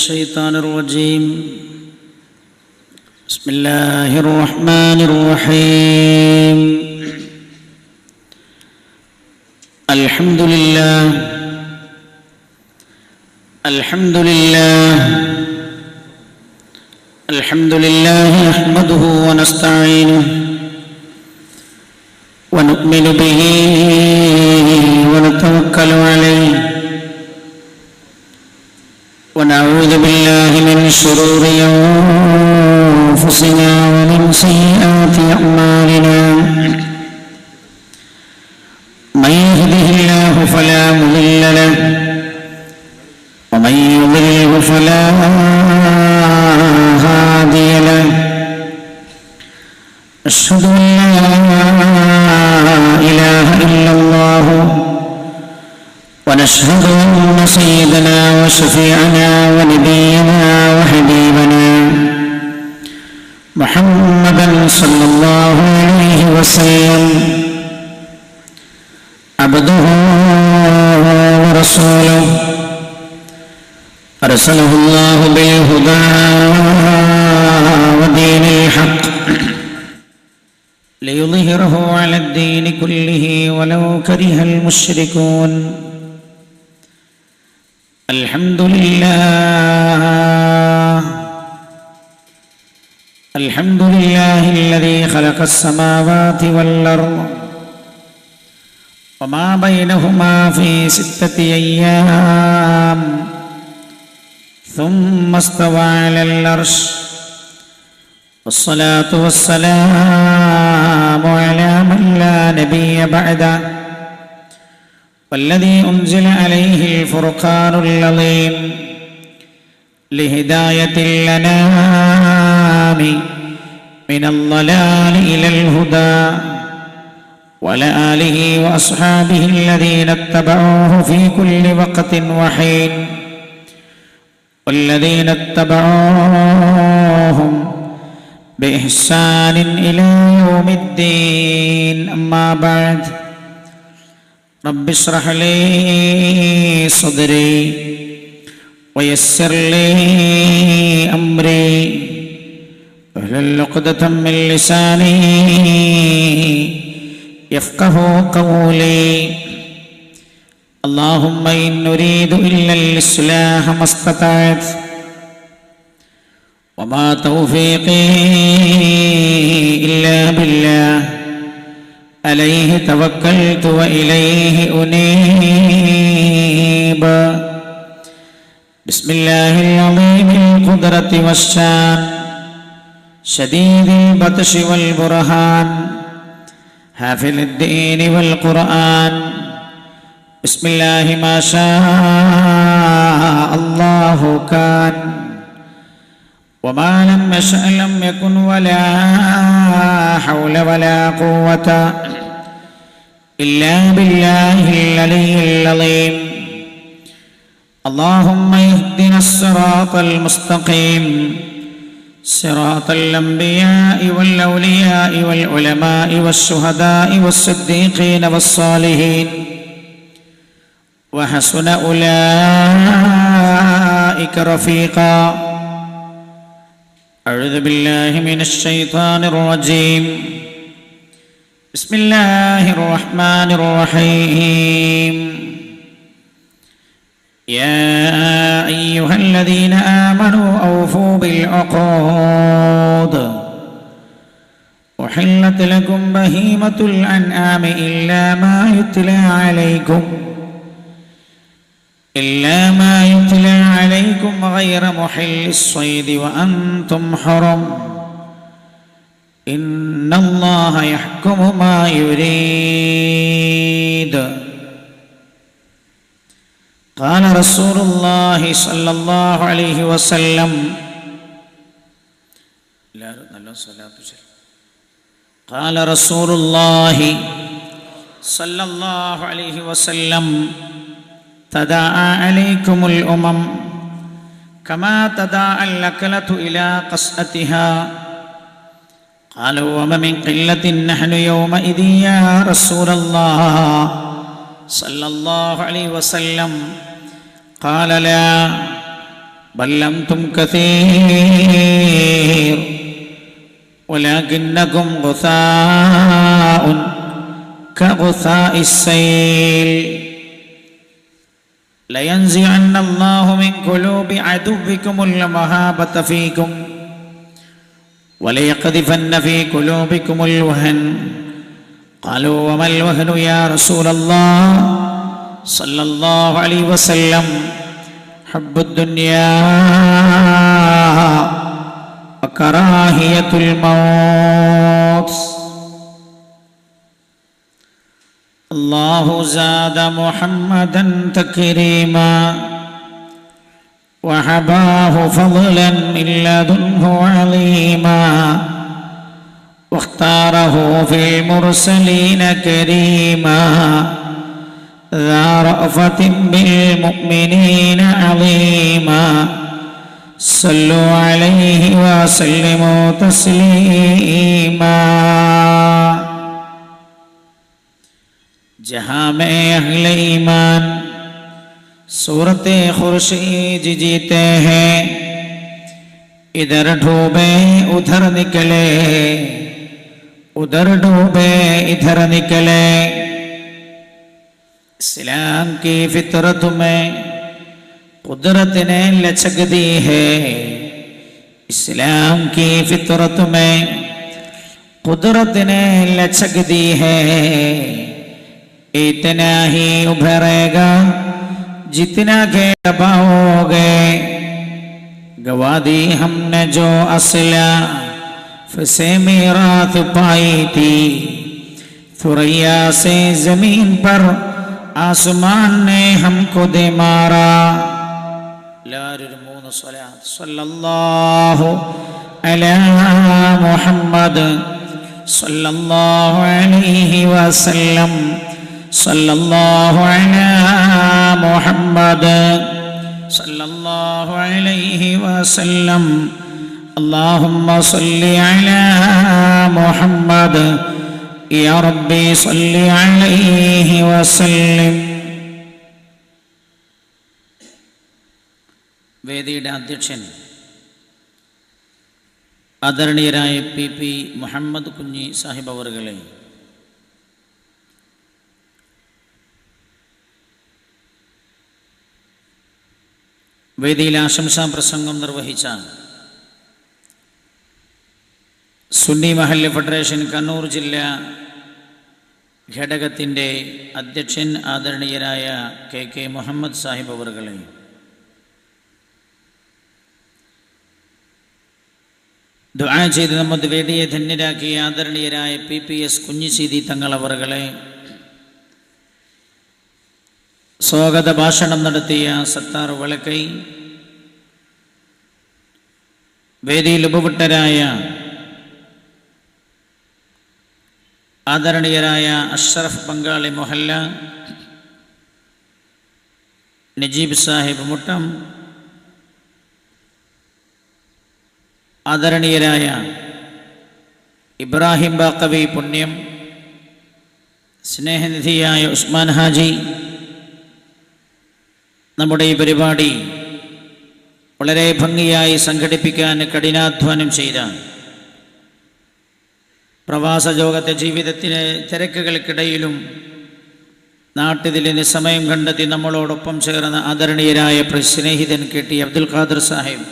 الشيطان الرجيم. بسم الله الرحمن الرحيم. الحمد لله الحمد لله الحمد لله نحمده ونستعينه ونؤمن به ونتوكل عليه ونعوذ بالله من شرور أنفسنا ومن سيئات أعمالنا. من يهده الله فلا مضل له ومن يضلله فلا هادي له. أشهد أن لا إله إلا الله ونشهد أن سيدنا وشفيعنا ونبينا وحبيبنا محمدا صلى الله عليه وسلم عبده ورسوله أرسله الله بالهدى ودين الحق ليظهره على الدين كله ولو كره المشركون. الحمد لله الحمد لله الذي خلق السماوات والأرض وما بينهما في 6 أيام ثم استوى على العرش. والصلاة والسلام على من لا نبي بعده والذي أنزل عليه الفرقان العظيم لهداية الأنام من الضلال إلى الهدى وعلى آله وأصحابه الذين اتبعوه في كل وقت وحين والذين اتبعوهم بإحسان إلى يوم الدين. أما بعد، رب اشرح لي صدري ويسر لي أمري واحلل عقدة من لساني يفقه قولي. اللهم إن نريد إلا الإصلاح ما استطعت وما توفيقي إلا بالله عليه توكلت وإليه أنيب. بسم الله العظيم القدرة والشان شديد البطش والبرهان حافظ الدين والقرآن. بسم الله ما شاء الله كان وما لم يشأ لم يكن ولا حول ولا قوة إلا بالله العلي العظيم. اللهم اهدنا الصراط المستقيم صراط الأنبياء والأولياء والعلماء والشهداء والصديقين والصالحين وحسن أولئك رفيقا. أعوذ بالله من الشيطان الرجيم. بسم الله الرحمن الرحيم. يا أيها الذين آمنوا أوفوا بالعقود أحلت لكم بهيمة الأنعام إلا ما يتلى عليكم غير محل الصيد وأنتم حرم إن الله يحكم ما يريد. قال رسول الله صلى الله عليه وسلم قال رسول الله صلى الله عليه وسلم تداعى عليكم الأمم كما تداعى الأكلة إلى قصعتها. قالوا وما من قلة نحن يومئذ يا رسول الله صلى الله عليه وسلم. قال لا بل أنتم كثير ولكنكم غثاء كغثاء السيل لينزعن الله من قلوب عدوكم المهابة فيكم وليقذفن في قلوبكم الوهن قالوا وما الوهن يا رسول الله صلى الله عليه وسلم حب الدنيا وكراهية الموت الله زاد محمدا تكريما وحباه فضلا من لدنه عليما واختاره في المرسلين كريما ذا رأفة بالمؤمنين عظيما صلوا عليه وسلموا تسليما जहां में अहले ईमान सूरत खुर्शीद जीते हैं इधर डूबे उधर निकले उधर डूबे इधर निकले इस्लाम की फितरत में कुदरत ने लचक दी है इस्लाम की फितरत में कुदरत ने लचक दी है इतना ही उभरेगा जितना के पाओगे गवा दी हमने जो असला से मीरात पाई थी थुरैया से जमीन पर आसमान ने हमको दे मारा सल्लल्लाहु अला मुहम्मद सल्लल्लाहु अलैहि वसल्लम सल्लल्लाहु अला मुहम्मद सल्लल्लाहु अलैहि वसल्लम अल्लाहुम्मा सल्लि अला मुहम्मद या रब्बी सल्लि अलैहि वसल्लम വേദിയുടെ അധ്യക്ഷൻ ആദരണീയരായ PP മുഹമ്മദ് കുഞ്ഞി സാഹിബ് അവറുകളെ, വേദിയിൽ ആശംസാ പ്രസംഗം നിർവഹിച്ച സുന്നി മഹല്ല് ഫെഡറേഷൻ കണ്ണൂർ ജില്ലാ ഘടകത്തിൻ്റെ അധ്യക്ഷൻ ആദരണീയരായ KK മുഹമ്മദ് സാഹിബ് അവറുകളെ, ദുആ ചെയ്ത് നമ്മുടെ വേദിയെ ധന്യരാക്കിയ ആദരണീയരായ PPS കുഞ്ഞിസീതി തങ്ങൾ അവറുകളെ, സ്വാഗത ഭാഷണം നടത്തിയ സത്താർ വളക്കൈ, വേദിയിൽ ഉപവിട്ടരായ ആദരണീയരായ അഷ്റഫ് ബംഗാളി മൊഹല്ല, നജീബ് സാഹിബ് മുട്ടം, ആദരണീയരായ ഇബ്രാഹിം ബാക്കവി പുണ്യം, സ്നേഹനിധിയായ ഉസ്മാൻ ഹാജി, നമ്മുടെ ഈ പരിപാടി വളരെ ഭംഗിയായി സംഘടിപ്പിക്കാൻ കഠിനാധ്വാനം ചെയ്ത പ്രവാസ ലോകത്തെ ജീവിതത്തിലെ തിരക്കുകൾക്കിടയിലും നാട്ടിൽ സമയം കണ്ടെത്തി നമ്മളോടൊപ്പം ചേർന്ന ആദരണീയരായ സ്നേഹിതൻ KT അബ്ദുൽ ഖാദർ സാഹിബ്,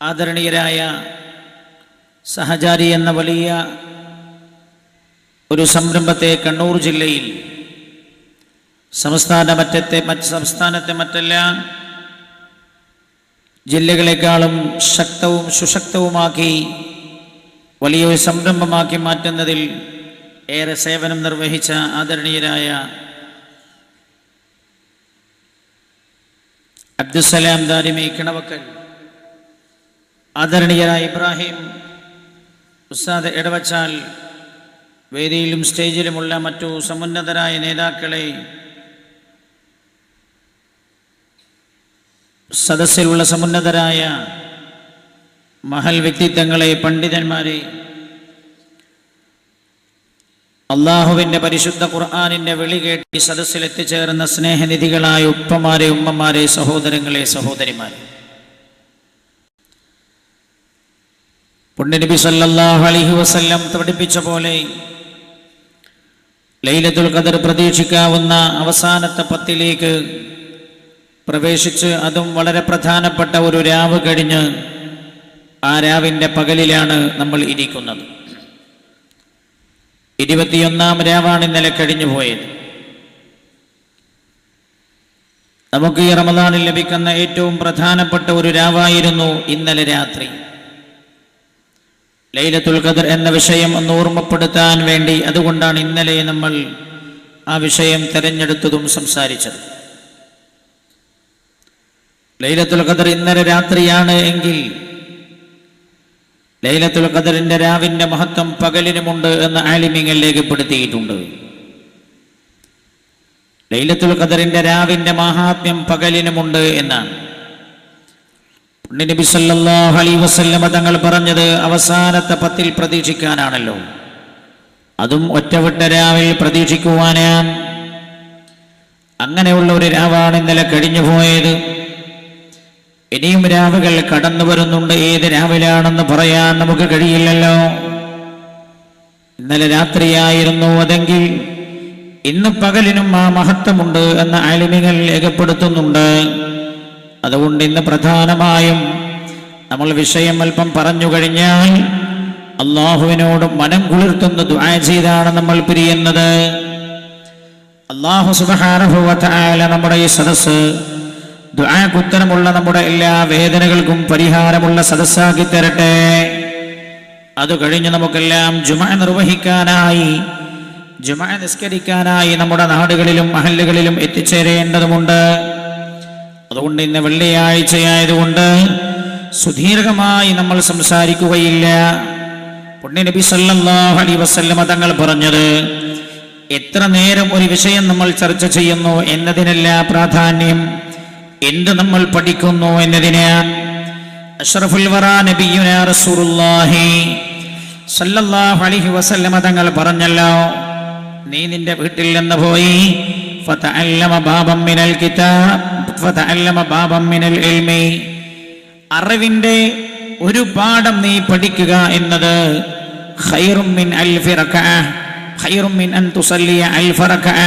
ആദരണീയരായ സഹചാരി എന്ന വലിയ ഒരു സംരംഭത്തെ കണ്ണൂർ ജില്ലയിൽ മറ്റ് സംസ്ഥാനത്തെ മറ്റെല്ലാ ജില്ലകളെക്കാളും ശക്തവും സുശക്തവുമാക്കി വലിയൊരു സംരംഭമാക്കി മാറ്റുന്നതിൽ ഏറെ സേവനം നിർവഹിച്ച ആദരണീയരായ അബ്ദുസലാം ദാരിമി കിണവക്കൽ, ആദരണീയരായ ഇബ്രാഹിം ഉസ്താദ് എടവച്ചാൽ, വേദിയിലും സ്റ്റേജിലുമുള്ള മറ്റു സമുന്നതരായ നേതാക്കളെ, സദസ്സിലുള്ള സമുന്നതരായ മഹൽ വ്യക്തിത്വങ്ങളെ, പണ്ഡിതന്മാരെ, അള്ളാഹുവിൻ്റെ പരിശുദ്ധ ഖുർആനിൻ്റെ വിളി കേട്ട് ഈ സദസ്സിലെത്തിച്ചേർന്ന സ്നേഹനിധികളായ ഉപ്പമാരെ, ഉമ്മമാരെ, സഹോദരങ്ങളെ, സഹോദരിമാരെ, പുണ്യനബി സല്ലല്ലാഹു അലൈഹി വസല്ലം പഠിപ്പിച്ച പോലെ ലൈലത്തുൽ ഖദർ പ്രതീക്ഷിക്കാവുന്ന അവസാനത്തെ 10 പ്രവേശിച്ച്, അതും വളരെ പ്രധാനപ്പെട്ട ഒരു രാവ് കഴിഞ്ഞ് ആ രാവിൻ്റെ പകലിലാണ് നമ്മൾ ഇരിക്കുന്നത്. 21-ാം രാവാണ് ഇന്നലെ കഴിഞ്ഞു പോയത്. നമുക്ക് ഈ റമദാനിൽ ലഭിക്കുന്ന ഏറ്റവും പ്രധാനപ്പെട്ട ഒരു രാവായിരുന്നു ഇന്നലെ രാത്രി. ലൈലത്തുൽ ഖദർ എന്ന വിഷയം ഒന്ന് ഓർമ്മപ്പെടുത്താൻ വേണ്ടി, അതുകൊണ്ടാണ് ഇന്നലെ നമ്മൾ ആ വിഷയം തിരഞ്ഞെടുത്തതും സംസാരിച്ചത്. ലൈലത്തുൽ ഖദർ ഇന്നലെ രാത്രിയാണ് എങ്കിൽ ലൈലത്തുൽ ഖദറിന്റെ രാവിന്റെ മഹത്വം പകലിനുമുണ്ട് എന്ന് ആലിമീങ്ങൾ രേഖപ്പെടുത്തിയിട്ടുണ്ട്. ലൈലത്തുൽ ഖദറിന്റെ രാവിന്റെ മഹാത്മ്യം പകലിനുമുണ്ട് എന്നാണ് നബി സല്ലല്ലാഹു അലൈഹി വസല്ലം തങ്ങൾ പറഞ്ഞത്. അവസാനത്തെ 10 പ്രതീക്ഷിക്കാനാണല്ലോ, അതും ഒറ്റവിട്ട രാവിൽ പ്രതീക്ഷിക്കുവാനാണ്. അങ്ങനെയുള്ള ഒരു രാവാണ് ഇന്നലെ കഴിഞ്ഞു പോയത്. ഇനിയും രാവുകൾ കടന്നു വരുന്നുണ്ട്. ഏത് രാവിലാണെന്ന് പറയാൻ നമുക്ക് കഴിയില്ലല്ലോ. ഇന്നലെ രാത്രിയായിരുന്നു അതെങ്കിൽ ഇന്ന് പകലിനും ആ മഹത്വമുണ്ട് എന്ന് ആലിമീങ്ങൾ രേഖപ്പെടുത്തുന്നുണ്ട്. അതുകൊണ്ട് ഇന്ന് പ്രധാനമായും നമ്മൾ വിഷയം അല്പം പറഞ്ഞു കഴിഞ്ഞാൽ അള്ളാഹുവിനോട് മനം കുളിർത്തുന്ന ദുആ ചെയ്താണ് നമ്മൾ പിരിയുന്നത്. അല്ലാഹു സുബ്ഹാനഹു വ തആല നമ്മുടെ ഈ സദസ്സ് ദുആക്ക് ഉത്തരമുള്ള നമ്മുടെ എല്ലാ വേദനകൾക്കും പരിഹാരമുള്ള സദസ്സാക്കി തരട്ടെ. അത് കഴിഞ്ഞ് നമുക്കെല്ലാം ജുമുഅ നിർവഹിക്കാനായി, ജുമുഅ നിസ്കരിക്കാനായി നമ്മുടെ നാടുകളിലും മഹല്ലുകളിലും എത്തിച്ചേരേണ്ടതുണ്ട്. അതുകൊണ്ട് ഇന്ന് വെള്ളിയാഴ്ചയായതുകൊണ്ട് സുദീർഘമായി നമ്മൾ സംസാരിക്കുകയില്ല. പുണ്യനബി സല്ലല്ലാഹു അലൈഹി വസല്ലം തങ്ങൾ പറഞ്ഞത്, എത്ര നേരം ഒരു വിഷയം നമ്മൾ ചർച്ച ചെയ്യുന്നു എന്നതിനല്ല പ്രാധാന്യം, എന്ത് നമ്മൾ പഠിക്കുന്നു എന്നതിനാണ്. അഷ്റഫുൽ വറാ നബിയുനാ റസൂലുള്ളാഹി സല്ലല്ലാഹു അലൈഹി വസല്ലം തങ്ങൾ പറഞ്ഞല്ലോ, നീ നിന്റെ വീട്ടിൽ നിന്ന് പോയി ഫതഅല്ലമ ബാബം മിനൽ കിതാബ് ഫതഅല്ലമ ബാബം മിനൽ ഇൽമി, അറിവിന്റെ ഒരു പാഠം നീ പഠിക്കുക എന്നത് ഖൈറും മിൻ അൽഫി റകഅ, ഖൈറും മിൻ അൻ തുസല്ലിയ അൽഫ റകഅ,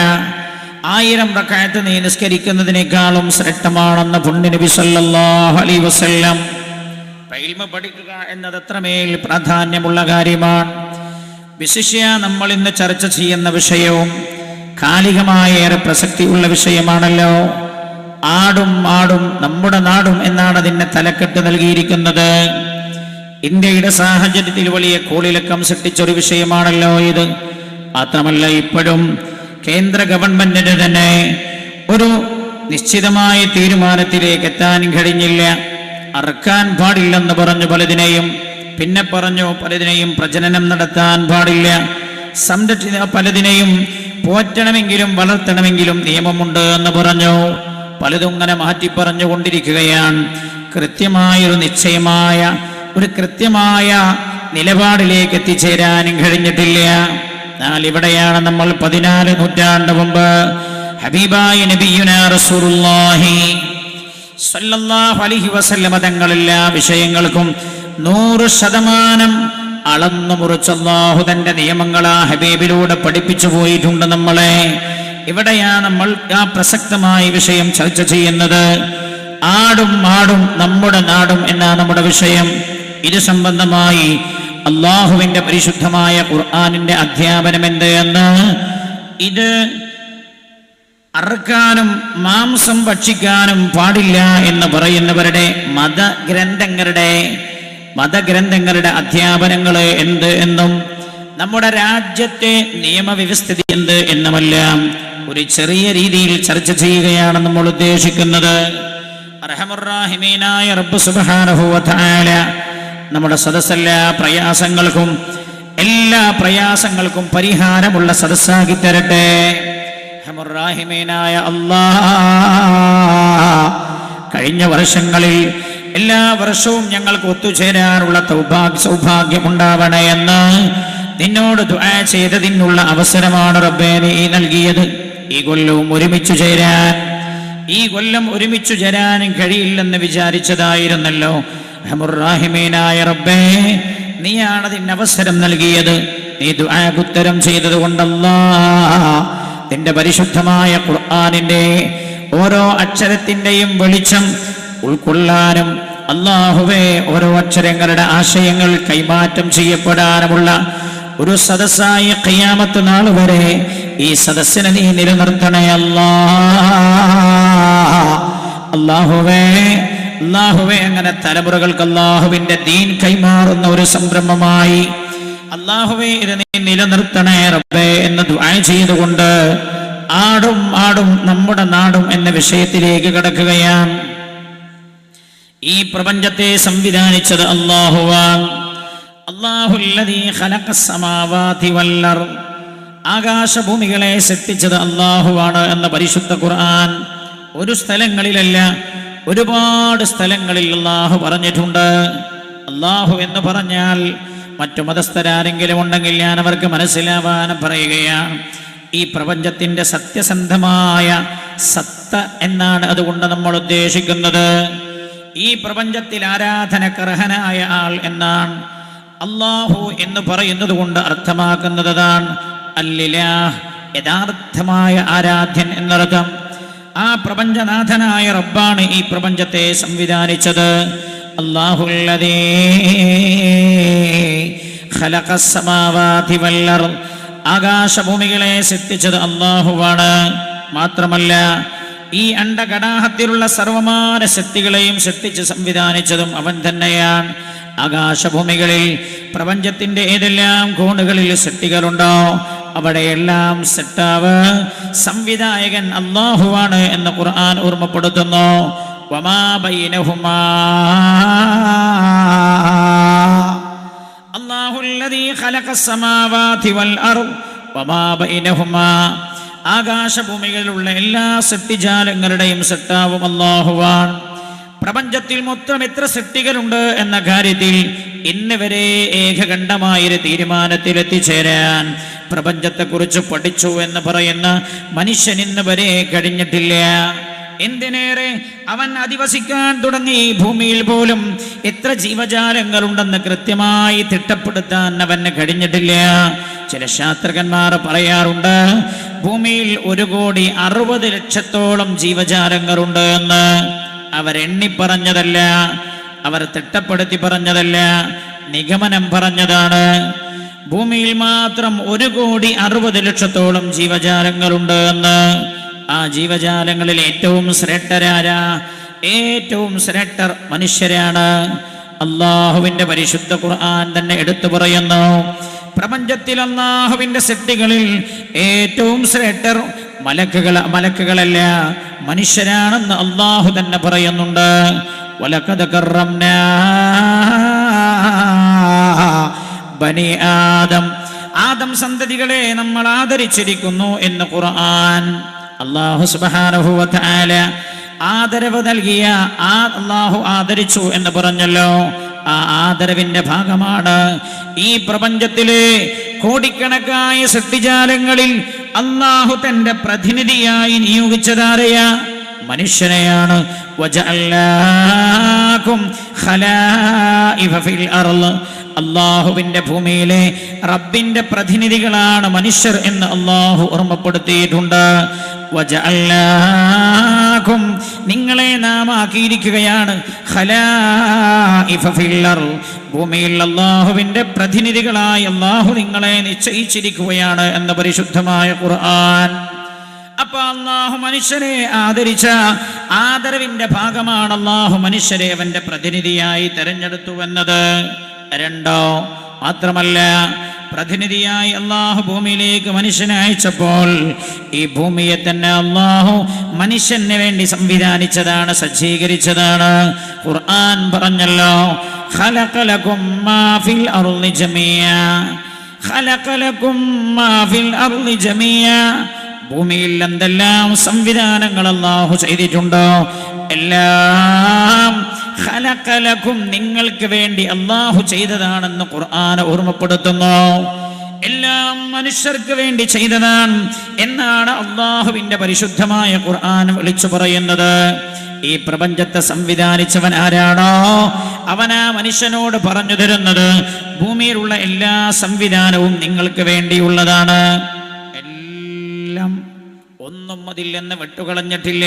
1000 റകഅത്ത് നീ നിസ്കരിക്കുന്നതിനേക്കാളും ശ്രേഷ്ഠമാണെന്ന് പുണ്യനബി സല്ലല്ലാഹു അലൈഹി വസല്ലം. ഇൽമ പഠിക്കുക എന്നത് അത്രമേൽ പ്രാധാന്യമുള്ള കാര്യമാണ്. വിശിഷ്യ നമ്മൾ ഇന്ന് ചർച്ച ചെയ്യുന്ന വിഷയവും കാലികമായ ഏറെ പ്രസക്തിയുള്ള വിഷയമാണല്ലോ. ആടും മാടും നമ്മുടെ നാടും എന്നാണ് അതിനെ തലക്കെട്ട് നൽകിയിരിക്കുന്നത്. ഇന്ത്യയുടെ സാഹചര്യത്തിൽ വലിയ കോളിളക്കം സൃഷ്ടിച്ചൊരു വിഷയമാണല്ലോ ഇത്. മാത്രമല്ല, ഇപ്പോഴും കേന്ദ്ര ഗവൺമെന്റിന് തന്നെ ഒരു നിശ്ചിതമായ തീരുമാനത്തിലേക്ക് എത്താൻ കഴിഞ്ഞില്ല. അറക്കാൻ പാടില്ലെന്ന് പറഞ്ഞു പലതിനെയും, പിന്നെ പറഞ്ഞു പലതിനെയും പ്രജനനം നടത്താൻ പാടില്ല, പലതിനെയും പോറ്റണമെങ്കിലും വളർത്തണമെങ്കിലും നിയമമുണ്ട് എന്ന് പറഞ്ഞു. പലതും ഇങ്ങനെ മാറ്റി പറഞ്ഞുകൊണ്ടിരിക്കുകയാണ്. കൃത്യമായൊരു നിശ്ചയമായ ഒരു കൃത്യമായ നിലപാടിലേക്ക് എത്തിച്ചേരാനും കഴിഞ്ഞിട്ടില്ല. എന്നാൽ ഇവിടെയാണ് നമ്മൾ 14 നൂറ്റാണ്ട് മുമ്പ് ഹബീബായ നബിയുനാ റസൂലുള്ളാഹി സല്ലല്ലാഹു അലൈഹി വസല്ലം തങ്ങൾ എല്ലാ വിഷയങ്ങൾക്കും 100% അളന്നു മുറിച്ച് അല്ലാഹു തന്റെ നിയമങ്ങൾ ആ ഹബീബിലൂടെ പഠിപ്പിച്ചു പോയിട്ടുണ്ട് നമ്മളെ. ഇവിടെയാണ് നമ്മൾ ആ പ്രസക്തമായ വിഷയം ചർച്ച ചെയ്യുന്നത്. ആടും മാടും നമ്മുടെ നാടും എന്നാണ് നമ്മുടെ വിഷയം. ഇത് സംബന്ധമായി അള്ളാഹുവിന്റെ പരിശുദ്ധമായ ഖുർആനിന്റെ അധ്യാപനം എന്ത് എന്ന്, ഇത് അറുക്കാനും മാംസം ഭക്ഷിക്കാനും പാടില്ല എന്ന് പറയുന്നവരുടെ മതഗ്രന്ഥങ്ങളുടെ അധ്യാപനങ്ങൾ എന്ത് എന്നും നമ്മുടെ രാജ്യത്തെ നിയമവ്യവസ്ഥിതി എന്ത് എന്നുമെല്ലാം ഒരു ചെറിയ രീതിയിൽ ചർച്ച ചെയ്യുകയാണ് നമ്മൾ ഉദ്ദേശിക്കുന്നത്. അർഹമുർറാഹിമീനായ റബ്ബ് സുബ്ഹാനഹു വ തആല നമ്മുടെ സദസ്സെല്ലാ പ്രയാസങ്ങൾക്കും പരിഹാരമുള്ള സദസ്സാക്കി തരട്ടെ. അർഹമുർറാഹിമീനായ അല്ലാഹ്, കഴിഞ്ഞ വർഷങ്ങളിൽ എല്ലാ വർഷവും ഞങ്ങൾക്ക് ഒത്തുചേരാനുള്ള സൗഭാഗ്യമുണ്ടാവണേ എന്ന് നിന്നോട് ദുആ ചെയ്തതിനുള്ള അവസരമാണ് റബ്ബേ നീ നൽകിയത്. ഈ കൊല്ലവും ഒരുമിച്ചു ചേരാൻ കഴിയില്ലെന്ന് വിചാരിച്ചതായിരുന്നല്ലോ. റഹ്മുർ-റഹീമീനായ റബ്ബേ, നീയാണ് അതിന് അവസരം നൽകിയത്. നീ ദുആക്ക് ഉത്തരം ചെയ്തത് കൊണ്ടല്ലാ, നിന്റെ പരിശുദ്ധമായ ഖുർആനിന്റെ ഓരോ അക്ഷരത്തിന്റെയും വെളിച്ചം ഉൾക്കൊള്ളാനും അല്ലാഹുവേ ഓരോ അക്ഷരങ്ങളുടെ ആശയങ്ങൾ കൈമാറ്റം ചെയ്യപ്പെടാനുമുള്ള ഒരു സദസ്സായ ഖിയാമത്ത് നാൾ വരെ ഈ സദസ്സിനെ നീ നിലനിർത്തണേ അല്ലാഹുവേ, അങ്ങനെ തലമുറകൾക്ക് അല്ലാഹുവിന്റെ ദീൻ കൈമാറുന്ന ഒരു സംരംഭമായി അല്ലാഹുവേ ഇത് നീ നിലനിർത്തണേ റബ്ബേ എന്ന് ദുആ ചെയ്തുകൊണ്ട് ആടും നമ്മുടെ നാടും എന്ന വിഷയത്തിലേക്ക് കടക്കുകയാണ്. ഈ പ്രപഞ്ചത്തെ സംവിധാനിച്ചത് അല്ലാഹുവാണ്. അല്ലാഹുല്ലദീ ഖലഖസ് സമാവാതി വൽ അർദ്, ആകാശഭൂമികളെ സൃഷ്ടിച്ചത് അല്ലാഹുവാണ് എന്ന പരിശുദ്ധ ഖുർആൻ ഒരു സ്ഥലങ്ങളിലല്ല ഒരുപാട് സ്ഥലങ്ങളിൽ അല്ലാഹു പറഞ്ഞിട്ടുണ്ട്. അല്ലാഹു എന്ന് പറഞ്ഞാൽ മറ്റു മതസ്ഥരാരെങ്കിലും ഉണ്ടെങ്കിൽ ഞാൻ അവർക്ക് മനസ്സിലാവാൻ പറയുകയാണ്. ഈ പ്രപഞ്ചത്തിന്റെ സത്യസന്ധമായ സത്ത എന്നാണ് അതുകൊണ്ട് നമ്മൾ ഉദ്ദേശിക്കുന്നത്. ഈ പ്രപഞ്ചത്തിൽ ആരാധനക്കർഹനായ ആൾ എന്നാണ്. അല്ലാഹു എന്ന് പറയുന്നത് കൊണ്ട് അർത്ഥമാക്കുന്നതാണ് അല്ലിലാഹ്, യഥാർത്ഥമായ ആരാധ്യൻ എന്നർത്ഥം. ആ പ്രപഞ്ചനാഥനായ റബ്ബാണ് ഈ പ്രപഞ്ചത്തെ സംവിധാനിച്ചത്. അല്ലാഹുല്ലദീ ഖലഖസ് സമാവാതി വൽ അർദ്, ആകാശഭൂമികളെ സൃഷ്ടിച്ചത് അല്ലാഹുവാണ്. മാത്രമല്ല ഈ അണ്ടകടാഹത്തിലുള്ള സർവമാന ശക്തികളെയും സൃഷ്ടിച്ച് സംവിധാനിച്ചതും അവൻ തന്നെയാണ്. ആകാശഭൂമികളിൽ പ്രപഞ്ചത്തിന്റെ ഏതെല്ലാം കോണുകളിൽ സൃഷ്ടികളുണ്ടോ അവിടെയെല്ലാം സൃഷ്ടാവ് സംവിധായകൻ അല്ലാഹുവാണ് എന്ന് ഖുർആൻ ഓർമ്മപ്പെടുത്തുന്നു. വമാ ബൈനഹുമാ അല്ലാഹുല്ലദീ ഖലഖസ് സമാവാതി വൽ അർദ് വമാ ബൈനഹുമാ, ആകാശഭൂമികളിലുള്ള എല്ലാ സൃഷ്ടിജാലങ്ങളുടെയും സൃഷ്ടാവും അല്ലാഹുവാണ്. പ്രപഞ്ചത്തിൽ മൊത്തം എത്ര സൃഷ്ടികളുണ്ട് എന്ന കാര്യത്തിൽ ഇന്ന് വരെ ഏകകണ്ഠമായൊരു തീരുമാനത്തിലെത്തിച്ചേരാൻ പ്രപഞ്ചത്തെക്കുറിച്ച് പഠിച്ചു എന്ന് പറയുന്ന മനുഷ്യൻ ഇന്ന് വരെ കഴിഞ്ഞിട്ടില്ല. എന്തിനേറെ അവൻ അധിവസിക്കാൻ തുടങ്ങി ഭൂമിയിൽ പോലും എത്ര ജീവജാലങ്ങളുണ്ടെന്ന് കൃത്യമായി തിട്ടപ്പെടുത്താൻ അവന് കഴിഞ്ഞിട്ടില്ല. ചില ശാസ്ത്രജ്ഞന്മാർ പറയാറുണ്ട് ഭൂമിയിൽ 1,60,00,000-ഓളം ജീവജാലങ്ങളുണ്ട് എന്ന്. അവരെണ്ണി പറഞ്ഞതല്ല, അവർ തിട്ടപ്പെടുത്തി പറഞ്ഞതല്ല, നിഗമനം പറഞ്ഞതാണ്. ഭൂമിയിൽ മാത്രം 1,60,00,000-ഓളം ജീവജാലങ്ങളുണ്ട് എന്ന്. ആ ജീവജാലങ്ങളിൽ ഏറ്റവും ശ്രേഷ്ഠരാരാ? ഏറ്റവും ശ്രേഷ്ഠർ മനുഷ്യരാണ്. അല്ലാഹുവിന്റെ പരിശുദ്ധ ഖുർആൻ തന്നെ എടുത്തു പറയുന്നു, പ്രപഞ്ചത്തിൽ അല്ലാഹുവിന്റെ സൃഷ്ടികളിൽ ഏറ്റവും ശ്രേഷ്ഠർ മലക്കുകളല്ല മനുഷ്യരാണെന്ന് അല്ലാഹു തന്നെ പറയുന്നുണ്ട്. വലഖദ് കറംനാ ബനി ആദം, ആദം സന്തതികളെ നമ്മൾ ആദരിച്ചിരിക്കുന്നു എന്ന് ഖുർആൻ. അല്ലാഹു സുബ്ഹാനഹു വ തആല ആദരവ് നൽകിയ അല്ലാഹു ആദരിച്ചു എന്ന് പറഞ്ഞല്ലോ. ആ ആദരവിന്റെ ഭാഗമാണ് ഈ പ്രപഞ്ചത്തിലെ കോടിക്കണക്കായ സൃഷ്ടിജാലങ്ങളിൽ അല്ലാഹു തന്റെ പ്രതിനിധിയായി നിയോഗിച്ചതാരെയാ? മനുഷ്യനെയാണ്. വജഅൽനാകും ഖലായിഫ ഫിൽ അർള്, അല്ലാഹുവിന്റെ ഭൂമിയിലെ റബ്ബിന്റെ പ്രതിനിധികളാണ് മനുഷ്യർ എന്ന് അല്ലാഹു ഓർമ്മപ്പെടുത്തിയിട്ടുണ്ട്. വജഅൽനാകും, നിങ്ങളെ നാം ആക്കിയിരിക്കുകയാണ് ഖലായിഫ ഫിൽ അർള്, ഭൂമിയിൽ അല്ലാഹുവിന്റെ പ്രതിനിധികളായി അല്ലാഹു നിങ്ങളെ നിശ്ചയിച്ചിരിക്കുകയാണ് എന്ന പരിശുദ്ധമായ ഖുർആൻ. അപ്പൊ അല്ലാഹു മനുഷ്യരെ ആദരിച്ച ആദരവിന്റെ ഭാഗമാണ് അല്ലാഹു മനുഷ്യരെ അവന്റെ പ്രതിനിധിയായി തെരഞ്ഞെടുത്തു എന്നത്. രണ്ടോ മാത്രമല്ല, പ്രതിനിധിയായി അല്ലാഹു ഭൂമിയിലേക്ക് മനുഷ്യനെ അയച്ചപ്പോൾ ഈ ഭൂമിയെ തന്നെ അല്ലാഹു മനുഷ്യന് വേണ്ടി സംവിധാനിച്ചതാണ്, സജ്ജീകരിച്ചതാണ്. ഖുർആൻ പറഞ്ഞല്ലോ, ഖലഖലകും മാ ഫിൽ അർളി ജമീഅ, ഖലഖലകും മാ ഫിൽ അർളി ജമീഅ, ഭൂമിയിൽ എന്തെല്ലാം സംവിധാനങ്ങൾ അല്ലാഹു ചെയ്തിട്ടുണ്ടോ എല്ലാം ഖലഖലകും, നിങ്ങൾക്ക് വേണ്ടി അല്ലാഹു ചെയ്തതാണെന്ന് ഖുർആൻ ഓർമ്മപ്പെടുത്തുന്നു. എല്ലാം മനുഷ്യർക്ക് വേണ്ടി ചെയ്തതാണ് എന്നാണ് അള്ളാഹുവിന്റെ പരിശുദ്ധമായ ഖുർആൻ വിളിച്ചു പറയുന്നത്. ഈ പ്രപഞ്ചത്തെ സംവിധാനിച്ചവൻ ആരാണോ അവനാ മനുഷ്യനോട് പറഞ്ഞു തരുന്നത് ഭൂമിയിലുള്ള എല്ലാ സംവിധാനവും നിങ്ങൾക്ക് വേണ്ടിയുള്ളതാണ്. എല്ലാം ഒന്നും അതിൽ നിന്ന് വിട്ടുകളഞ്ഞിട്ടില്ല.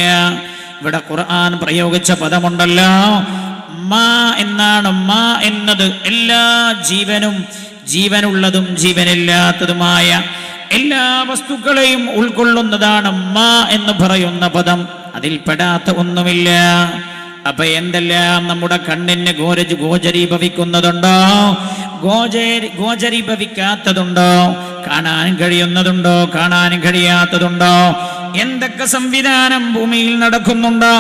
ഇവിടെ ഖുർആൻ പ്രയോഗിച്ച പദമുണ്ടല്ലോ മാ എന്നാണ്. മാ എന്നത് എല്ലാ ജീവനും ജീവനുള്ളതും ജീവനില്ലാത്തതുമായ എല്ലാ വസ്തുക്കളെയും ഉൾക്കൊള്ളുന്നതാണ് മാ എന്ന് പറയുന്ന പദം. അതിൽ പെടാത്ത ഒന്നുമില്ല. അപ്പൊ എന്തെല്ലാം നമ്മുടെ കണ്ണിന് ഗോചരീഭവിക്കുന്നതുണ്ടോ, ഗോചരീഭവിക്കാത്തതുണ്ടോ, കാണാൻ കഴിയുന്നതുണ്ടോ, കാണാൻ കഴിയാത്തതുണ്ടോ, എന്തൊക്കെ സംവിധാനം ഭൂമിയിൽ നടക്കുന്നുണ്ടോ,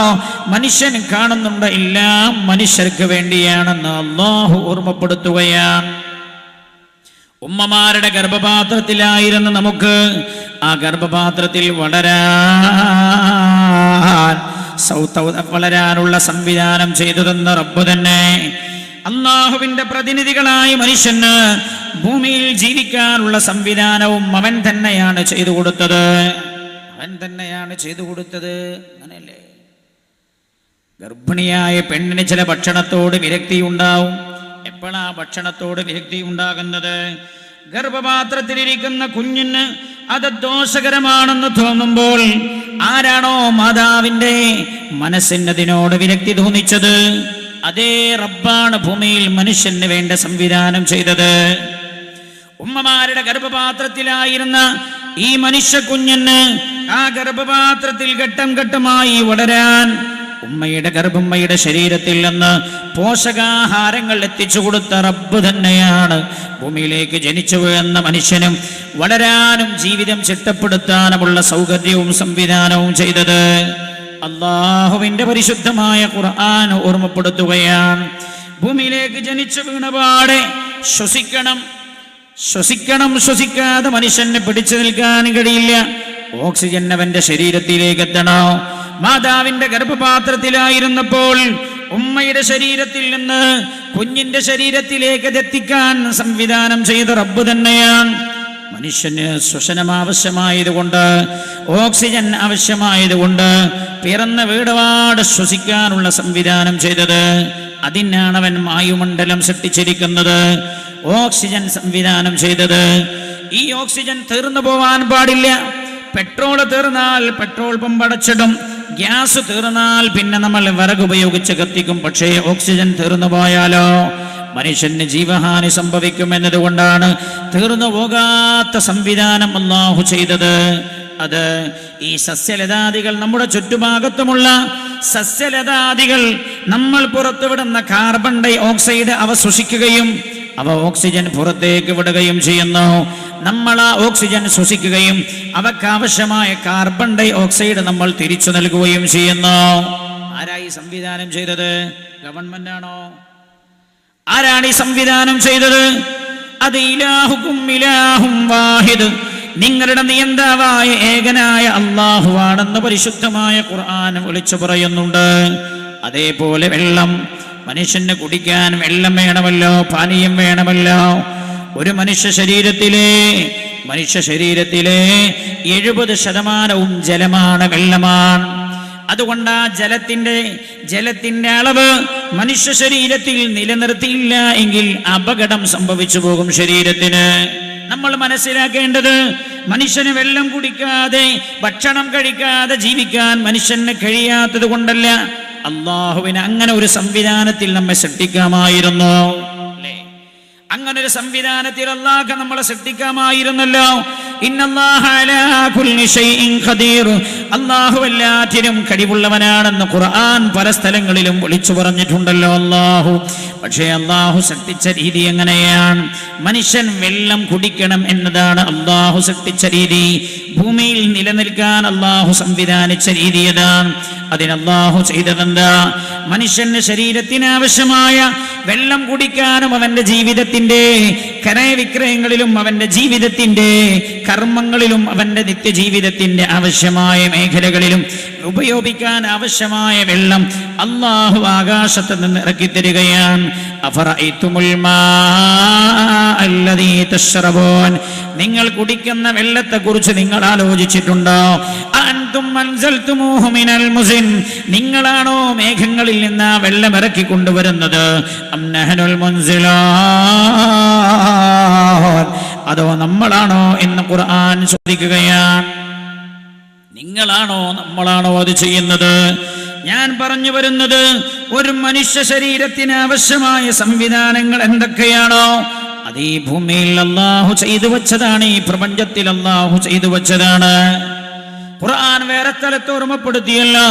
മനുഷ്യൻ കാണുന്നുണ്ടോ, എല്ലാം മനുഷ്യർക്ക് വേണ്ടിയാണെന്ന് അല്ലാഹു ഓർമ്മപ്പെടുത്തുകയാണ്. ഉമ്മമാരുടെ ഗർഭപാത്രത്തിലായിരുന്നു നമുക്ക് ആ ഗർഭപാത്രത്തിൽ വളരാനുള്ള സംവിധാനം ചെയ്തു തന്ന റബ്ബ് തന്നെ. അള്ളാഹുവിന്റെ പ്രതിനിധികളായി മനുഷ്യന് ഭൂമിയിൽ ജീവിക്കാനുള്ള സംവിധാനവും അവൻ തന്നെയാണ് ചെയ്തു കൊടുത്തത്. അങ്ങനെയല്ലേ? ഗർഭിണിയായ പെണ്ണിന് ചില ഭക്ഷണത്തോട് വിരക്തി ഉണ്ടാവും. എപ്പോഴാ ഭക്ഷണത്തോട് വിരക്തി ഉണ്ടാകുന്നത്? ഗർഭപാത്രത്തിലിരിക്കുന്ന കുഞ്ഞിന് അത് ദോഷകരമാണെന്ന് തോന്നുമ്പോൾ ആരാണോ മാതാവിന്റെ മനസ്സിനതിനോട് വിരക്തി തോന്നിച്ചത് അതേ റബ്ബാണ് ഭൂമിയിൽ മനുഷ്യന് വേണ്ട സംവിധാനം ചെയ്തത്. ഉമ്മമാരുടെ ഗർഭപാത്രത്തിലായിരുന്ന ഈ മനുഷ്യ കുഞ്ഞിന് ആ ഗർഭപാത്രത്തിൽ ഘട്ടം ഘട്ടമായി വളരാൻ ഉമ്മയുടെ ശരീരത്തിൽ നിന്ന് പോഷകാഹാരങ്ങൾ എത്തിച്ചു കൊടുത്ത റബ്ബ് തന്നെയാണ് ഭൂമിയിലേക്ക് ജനിച്ചു വീഴുന്ന മനുഷ്യനും വളരാനും ജീവിതം ചിട്ടപ്പെടുത്താനുമുള്ള സൗകര്യവും സംവിധാനവും ചെയ്തത്. അള്ളാഹുവിന്റെ പരിശുദ്ധമായ ഖുർആൻ ഓർമ്മപ്പെടുത്തുകയാണ്. ഭൂമിയിലേക്ക് ജനിച്ചു വീണപാടെ ശ്വസിക്കാതെ മനുഷ്യന് പിടിച്ചു നിൽക്കാൻ കഴിയില്ല. ഓക്സിജൻ അവന്റെ ശരീരത്തിലേക്ക് എത്തണോ? മാതാവിന്റെ ഗർഭപാത്രത്തിലായിരുന്നപ്പോൾ ഉമ്മയുടെ ശരീരത്തിൽ നിന്ന് കുഞ്ഞിന്റെ ശരീരത്തിലേക്ക് എത്തിക്കാൻ സംവിധാനം ചെയ്ത റബ്ബ് തന്നെയാണ്. മനുഷ്യന് ശ്വസനം ആവശ്യമായതുകൊണ്ട്, ഓക്സിജൻ ആവശ്യമായതുകൊണ്ട് പിറന്ന വീടുപാട് ശ്വസിക്കാനുള്ള സംവിധാനം ചെയ്തത്. അതിനാണ് അവൻ വായുമണ്ഡലം സൃഷ്ടിച്ചിരിക്കുന്നത്, ഓക്സിജൻ സംവിധാനം ചെയ്തത്. ഈ ഓക്സിജൻ തീർന്നു പോവാൻ പാടില്ല. പെട്രോൾ തീർന്നാൽ പെട്രോൾ പമ്പ് അടച്ചിടും. ഗ്യാസ് തീർന്നാൽ പിന്നെ നമ്മൾ വിറക് ഉപയോഗിച്ച് കത്തിക്കും. പക്ഷേ ഓക്സിജൻ തീർന്നു പോയാലോ മനുഷ്യന് ജീവഹാനി സംഭവിക്കും എന്നതുകൊണ്ടാണ് തീർന്നു പോകാത്ത സംവിധാനം അല്ലാഹു ചെയ്തത്. അത് ഈ സസ്യലതാദികൾ, നമ്മുടെ ചുറ്റുഭാഗത്തുമുള്ള സസ്യലതാദികൾ നമ്മൾ പുറത്തുവിടുന്ന കാർബൺ ഡൈ ഓക്സൈഡ് അവ ശ്വസിക്കുകയും അവ ഓക്സിജൻ പുറത്തേക്ക് വിടുകയും ചെയ്യുന്നു. നമ്മൾ ആ ഓക്സിജൻ ശ്വസിക്കുകയും അവക്കാവശ്യമായ കാർബൺ ഡൈ ഓക്സൈഡ് നമ്മൾ തിരിച്ചു നൽകുകയും ചെയ്യുന്നു. ആരായി സംവിധാനം ചെയ്തത്? ഗവൺമെന്റ് ആണോ? ആരാണ് ഈ സംവിധാനം ചെയ്തത്? അത് ഇലാഹുക്കും ഇലാഹും വാഹിദ്, നിങ്ങളുടെ നിയന്താവായ ഏകനായ അല്ലാഹുവാണെന്ന് പരിശുദ്ധമായ ഖുർആൻ വിളിച്ചു പറയുന്നുണ്ട്. അതേപോലെ വെള്ളം, മനുഷ്യന് കുടിക്കാൻ വെള്ളം വേണമല്ലോ, പാനീയം വേണമല്ലോ. ഒരു മനുഷ്യ ശരീരത്തിലെ 70% ജലമാണ്, വെള്ളമാണ്. അതുകൊണ്ട് ആ ജലത്തിന്റെ അളവ് മനുഷ്യ ശരീരത്തിൽ നിലനിർത്തിയില്ല എങ്കിൽ അപകടം സംഭവിച്ചു പോകും ശരീരത്തിന്. നമ്മൾ മനസ്സിലാക്കേണ്ടത് മനുഷ്യന് വെള്ളം കുടിക്കാതെ, ഭക്ഷണം കഴിക്കാതെ ജീവിക്കാൻ മനുഷ്യന് കഴിയാത്തത് കൊണ്ടല്ല. അല്ലാഹുവിന് അങ്ങനെ ഒരു സംവിധാനത്തിൽ നമ്മെ സൃഷ്ടിക്കാമായിരുന്നു. അങ്ങനെ ഒരു സംവിധാനത്തിൽ അല്ലാഹു നമ്മളെ സൃഷ്ടിക്കാമായിരുന്നല്ലോ. ഇന്നല്ലാഹ അലാ കുല്ലി ഷൈഇൻ ഖദീർ, അല്ലാഹു എല്ലാറ്റിനും കഴിവുള്ളവനാണെന്ന് ഖുർആൻ പല സ്ഥലങ്ങളിലും വിളിച്ചു പറഞ്ഞിട്ടുണ്ടല്ലോ അല്ലാഹു. പക്ഷേ അല്ലാഹു സൃഷ്ടിച്ച രീതി എങ്ങനെയാണ്? മനുഷ്യൻ വെള്ളം കുടിക്കണം എന്നതാണ് അല്ലാഹു സൃഷ്ടിച്ച രീതി. ഭൂമിയിൽ നിലനിൽക്കാൻ അല്ലാഹു സംവിധാനിച്ച രീതി ഏതാണ്? അതിന് അല്ലാഹു ചെയ്തതെന്താ? മനുഷ്യന്റെ ശരീരത്തിന് ആവശ്യമായ വെള്ളം കുടിക്കാനും അവന്റെ ജീവിതത്തിന്റെ ക്രയവിക്രയങ്ങളിലും അവന്റെ ജീവിതത്തിന്റെ കർമ്മങ്ങളിലും അവന്റെ നിത്യജീവിതത്തിന്റെ ആവശ്യമായ മേഖലകളിലും ഉപയോഗിക്കാൻ ആവശ്യമായ വെള്ളം അല്ലാഹു ആകാശത്ത് നിന്ന് ഇറക്കി തരികയാണ്. അഫറഅയ്തുമുൽ മാഅ അല്ലദീ തശ്റബൂൻ, നിങ്ങൾ കുടിക്കുന്ന വെള്ളത്തെ കുറിച്ച് നിങ്ങൾ ആലോചിച്ചിട്ടുണ്ടോ? അൻതും അൻസൽതുമൂഹു മിനൽ മുസ്ൻ, നിങ്ങളാണോ മേഘങ്ങളിൽ നിന്ന് ആ വെള്ളം ഇറക്കി കൊണ്ടുവരുന്നത്? അം നഹ്നുൽ മുൻസിലൂൻ, അതോ നമ്മളാണോ എന്ന് ഖുർആൻ ചോദിക്കുകയാണ്. നിങ്ങളാണോ നമ്മളാണോ അത് ചെയ്യുന്നത്? ഞാൻ പറഞ്ഞു വരുന്നത്, ഒരു മനുഷ്യ ശരീരത്തിന് ആവശ്യമായ സംവിധാനങ്ങൾ എന്തൊക്കെയാണോ അത് ഈ ഭൂമിയിൽ അല്ലാഹു ചെയ്തു വെച്ചതാണ്, ഈ പ്രപഞ്ചത്തിൽ അല്ലാഹു ചെയ്തു വെച്ചതാണ്. ഖുർആൻ വേറെ സ്ഥലത്ത് ഓർമ്മപ്പെടുത്തിയല്ലോ,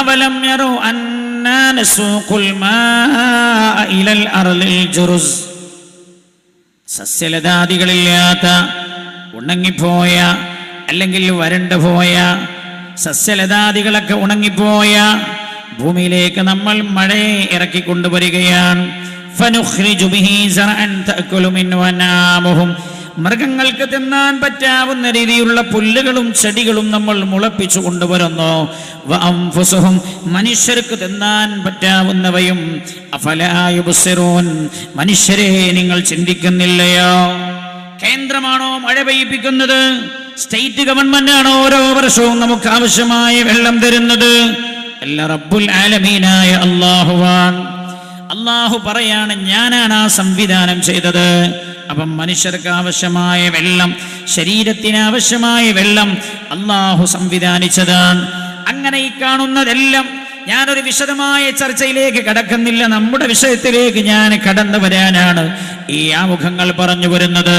അവലം യറൂ അന്നാ നസൂഖുൽ മാഅ ഇലൽ അർളിൽ ജുറുസ്, സസ്യലതാദികളില്ലാത്ത ഉണങ്ങിപ്പോയ അല്ലെങ്കിൽ വരണ്ടു പോയ സസ്യലതാദികളൊക്കെ ഉണങ്ങിപ്പോയ ഭൂമിയിലേക്ക് നമ്മൾ മഴയെ ഇറക്കിക്കൊണ്ടുവരികയാണ്. ഫനുഖ്രിജു ബിഹി സറഅൻ തഅകുലു മിൻഹു അനാമുഹും, മൃഗങ്ങൾക്ക് തിന്നാൻ പറ്റാവുന്ന രീതിയിലുള്ള പുല്ലുകളും ചെടികളും നമ്മൾ മുളപ്പിച്ചു കൊണ്ടുവരുന്നു. വഅൻഫുസുഹും, മനുഷ്യർക്ക് തിന്നാൻ പറ്റാവുന്നവയും. അഫലാ യുബ്സിറൂൻ, മനുഷ്യരെ നിങ്ങൾ ചിന്തിക്കുന്നില്ലയോ? കേന്ദ്രമാണോ മഴ പെയ്യിപ്പിക്കുന്നത്? സ്റ്റേറ്റ് ഗവൺമെന്റ് ആണോ ഓരോ വർഷവും നമുക്ക് ആവശ്യമായ വെള്ളം തരുന്നത്? എല്ലാ റബ്ബുൽ ആലമീനായ അല്ലാഹുവാൻ. അല്ലാഹു പറയാണ്, ഞാനാണ് ആ സംവിധാനം ചെയ്തത്. അപ്പം മനുഷ്യർക്ക് ആവശ്യമായ വെള്ളം, ശരീരത്തിന് ആവശ്യമായ വെള്ളം അല്ലാഹു സംവിധാനിച്ചതാണ്. അങ്ങനെ ഈ കാണുന്നതെല്ലാം, ഞാനൊരു വിശദമായ ചർച്ചയിലേക്ക് കടക്കുന്നില്ല, നമ്മുടെ വിഷയത്തിലേക്ക് ഞാൻ കടന്നു വരാനാണ് ഈ ആമുഖങ്ങൾ പറഞ്ഞു വരുന്നത്.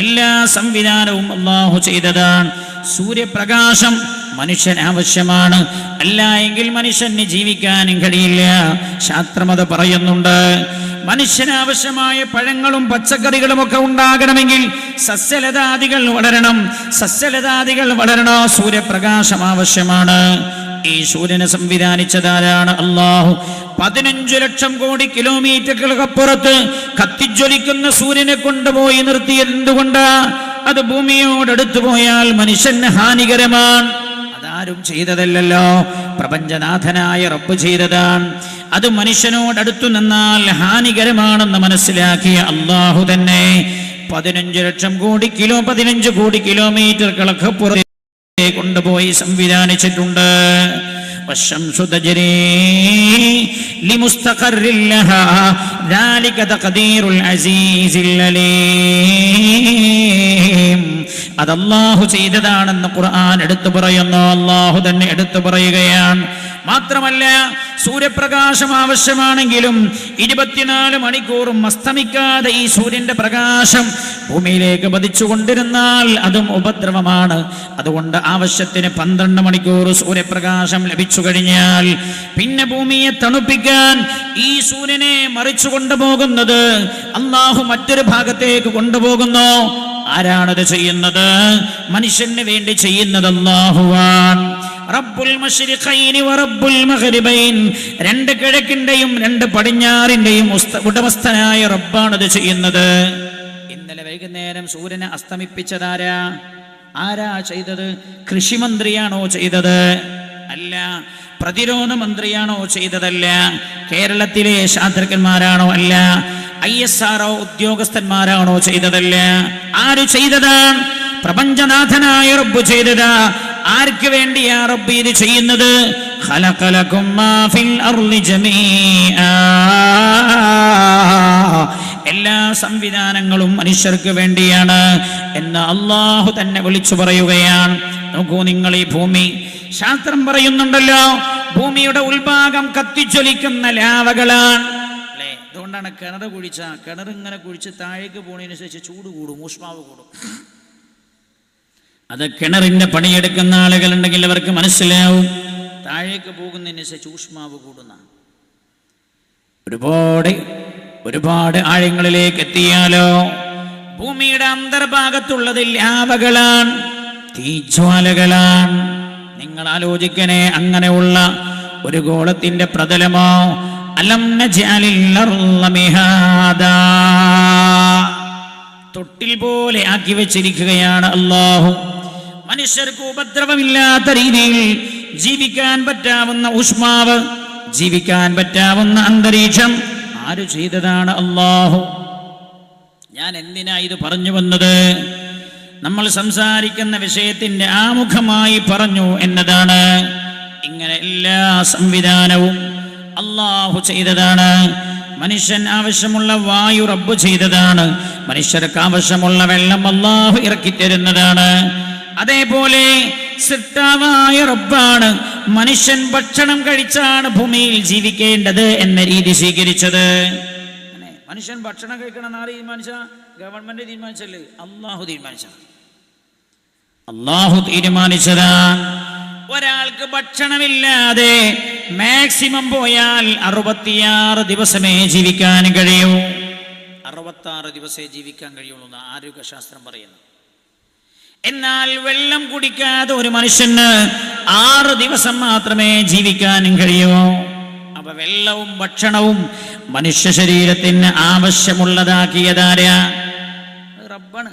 എല്ലാ സംവിധാനവും അല്ലാഹു ചെയ്തതാണ്. സൂര്യപ്രകാശം മനുഷ്യന് ആവശ്യമാണ്, അല്ല എങ്കിൽ മനുഷ്യന് ജീവിക്കാനും കഴിയില്ല. ശാസ്ത്രമത് പറയുന്നുണ്ട്. മനുഷ്യന് ആവശ്യമായ പഴങ്ങളും പച്ചക്കറികളും ഒക്കെ ഉണ്ടാകണമെങ്കിൽ സസ്യലതാദികൾ വളരണം. സസ്യലതാദികൾ വളരണോ? സൂര്യപ്രകാശം ആവശ്യമാണ്. ഈ സൂര്യനെ സംവിധാനിച്ചതാരാണ്? അല്ലാഹു. 15 ലക്ഷം കോടി കിലോമീറ്ററുകൾക്കപ്പുറത്ത് കത്തിജ്വലിക്കുന്ന സൂര്യനെ കൊണ്ടുപോയി നിർത്തിയത് എന്തുകൊണ്ടാ? അത് ഭൂമിയോടടുത്തു പോയാൽ മനുഷ്യന് ഹാനികരമാണ്. അതാരും ചെയ്തതല്ലല്ലോ, പ്രപഞ്ചനാഥനായ റബ്ബ് ചെയ്തതാണ്. അത് മനുഷ്യനോടടുത്തു നിന്നാൽ ഹാനികരമാണെന്ന് മനസ്സിലാക്കിയ അല്ലാഹു തന്നെ 15 കോടി കിലോമീറ്ററുകൾക്കപ്പുറത്ത് കൊണ്ടുപോയി സംവിധാനിച്ചിട്ടുണ്ട്. വശംസു തജ്രീ ലിമുസ്തഖറിൻ ലഹാ ദാലിക തഖദീറുൽ അസീസിൽ അലീം. അത് അല്ലാഹു ചെയ്തതാണെന്ന് ഖുർആൻ എടുത്തു പറയുന്നു. അല്ലാഹു തന്നെ എടുത്തു പറയുകയാണ്. മാത്രമല്ല, സൂര്യപ്രകാശം ആവശ്യമാണെങ്കിലും 24 മണിക്കൂറും അസ്തമിക്കാതെ ഈ സൂര്യന്റെ പ്രകാശം ഭൂമിയിലേക്ക് പതിച്ചുകൊണ്ടിരുന്നാൽ അതും ഉപദ്രവമാണ്. അതുകൊണ്ട് ആവശ്യത്തിന് 12 മണിക്കൂർ സൂര്യപ്രകാശം ലഭിച്ചു കഴിഞ്ഞാൽ പിന്നെ ഭൂമിയെ തണുപ്പിക്കാൻ ഈ സൂര്യനെ മറിച്ചു കൊണ്ടുപോകുന്നത് അല്ലാഹു മറ്റൊരു ഭാഗത്തേക്ക് കൊണ്ടുപോകുന്നു. ആരാണത് ചെയ്യുന്നത്? മനുഷ്യന് വേണ്ടി ചെയ്യുന്നത് അല്ലാഹുവാണ്. റബ്ബുൽ മശ്രിഖൈനി വ റബ്ബുൽ മഗ്രിബൈൻ, 2 കിഴക്കിന്റെയും 2 പടിഞ്ഞാറിന്റെയും ഉടമസ്ഥനായ റബ്ബാണത് ചെയ്യുന്നത്. ഇന്നലെ വൈകുന്നേരം സൂര്യനെ അസ്തമിപ്പിച്ചതാരാ? ആരാ ചെയ്തത്? കൃഷിമന്ത്രിയാണോ ചെയ്തത്? അല്ല. പ്രതിരോധ മന്ത്രിയാണോ ചെയ്തതല്ല. കേരളത്തിലെ ശാസ്ത്രജ്ഞന്മാരാണോ? അല്ല. ISRO ഉദ്യോഗസ്ഥന്മാരാണോ ചെയ്തതല്ല. ആര് ചെയ്തതാണ്? പ്രപഞ്ചനാഥനായ റബ്ബ് ചെയ്തതാ. ആർക്ക് വേണ്ടിയാ റബ്ബ് ഇത് ചെയ്യുന്നത്? ഖലഖലകും മാ ഫിൽ അർളി ജമീആ, എല്ലാ സംവിധാനങ്ങളും മനുഷ്യർക്ക് വേണ്ടിയാണ് എന്ന് അല്ലാഹു തന്നെ വിളിച്ചു പറയുകയാണ്. നോക്കൂ നിങ്ങൾ, ഈ ഭൂമി, ശാസ്ത്രം പറയുന്നുണ്ടല്ലോ, ഭൂമിയുടെ ഉൾഭാഗം കത്തിജ്വലിക്കുന്ന ലാവകളാണ് അല്ലേ? അതുകൊണ്ടാണ് കിണർ ഇങ്ങനെ കുഴിച്ച് താഴേക്ക് പോകുന്നതിനനുസരിച്ച് ചൂട് കൂടും, ഊഷ്മാവ് കൂടും. അത് കിണറിന്റെ പണിയെടുക്കുന്ന ആളുകളുണ്ടെങ്കിൽ അവർക്ക് മനസ്സിലാവും, താഴേക്ക് പോകുന്നതിനനുസരിച്ച് ഊഷ്മാവ് കൂടുന്ന. ഒരുപാട് ആഴങ്ങളിലേക്ക് എത്തിയാലോ ഭൂമിയുടെ അന്തർഭാഗത്തുള്ളത് ലാവകളാണ്, തീജ്വാലകളാണ്. നിങ്ങൾ ആലോചിക്കണേ, അങ്ങനെയുള്ള ഒരു ഗോളത്തിന്റെ പ്രതലമോ. അലം നജ്അലിൽ അർള മിഹാദാ, തൊട്ടിൽ പോലെ ആക്കി വെച്ചിരിക്കുകയാണ് അല്ലാഹു. മനുഷ്യർക്ക് ഉപദ്രവമില്ലാത്ത രീതിയിൽ ജീവിക്കാൻ പറ്റാവുന്ന ഊഷ്മാവ്, ജീവിക്കാൻ പറ്റാവുന്ന അന്തരീക്ഷം ആര് ചെയ്തതാണ്? അല്ലാഹു. ഞാൻ എന്തിനാ ഇത് പറഞ്ഞു വന്നത്? നമ്മൾ സംസാരിക്കുന്ന വിഷയത്തിന്റെ ആമുഖമായി പറഞ്ഞു എന്നതാണ്. ഇങ്ങനെ എല്ലാ സംവിധാനവും അല്ലാഹു ചെയ്തതാണ്. മനുഷ്യൻ ആവശ്യമുള്ള വായു റബ്ബ് ചെയ്തതാണ്. മനുഷ്യർക്ക് ആവശ്യമുള്ള വെള്ളം അല്ലാഹു ഇറക്കിത്തരുന്നതാണ്. അതേപോലെ സൃഷ്ടാവായ റബ്ബാണ് മനുഷ്യൻ ഭക്ഷണം കഴിച്ചാണ് ഭൂമിയിൽ ജീവിക്കേണ്ടത് എന്ന രീതി സ്വീകരിച്ചത്. മനുഷ്യൻ ഭക്ഷണം കഴിക്കണം ആര് തീരുമാനിച്ച? ഗവൺമെന്റ് തീരുമാനിച്ചല്ലേ? അല്ലാഹു തീരുമാനിച്ചതാ. ഒരാൾക്ക് ഭക്ഷണമില്ലാതെ മാക്സിമം പോയാൽ 66 ദിവസമേ ജീവിക്കാൻ കഴിയൂ. 66 ദിവസമേ ജീവിക്കാൻ കഴിയുള്ളൂ എന്ന് ആരോഗ്യശാസ്ത്രം പറയുന്നു. എന്നാൽ വെള്ളം കുടിക്കാതെ ഒരു മനുഷ്യന് 6 ദിവസം മാത്രമേ ജീവിക്കാനും കഴിയൂ. അപ്പൊ വെള്ളവും ഭക്ഷണവും മനുഷ്യ ശരീരത്തിന് ആവശ്യമുള്ളതാക്കിയതാരാ? റബ്ബാണ്,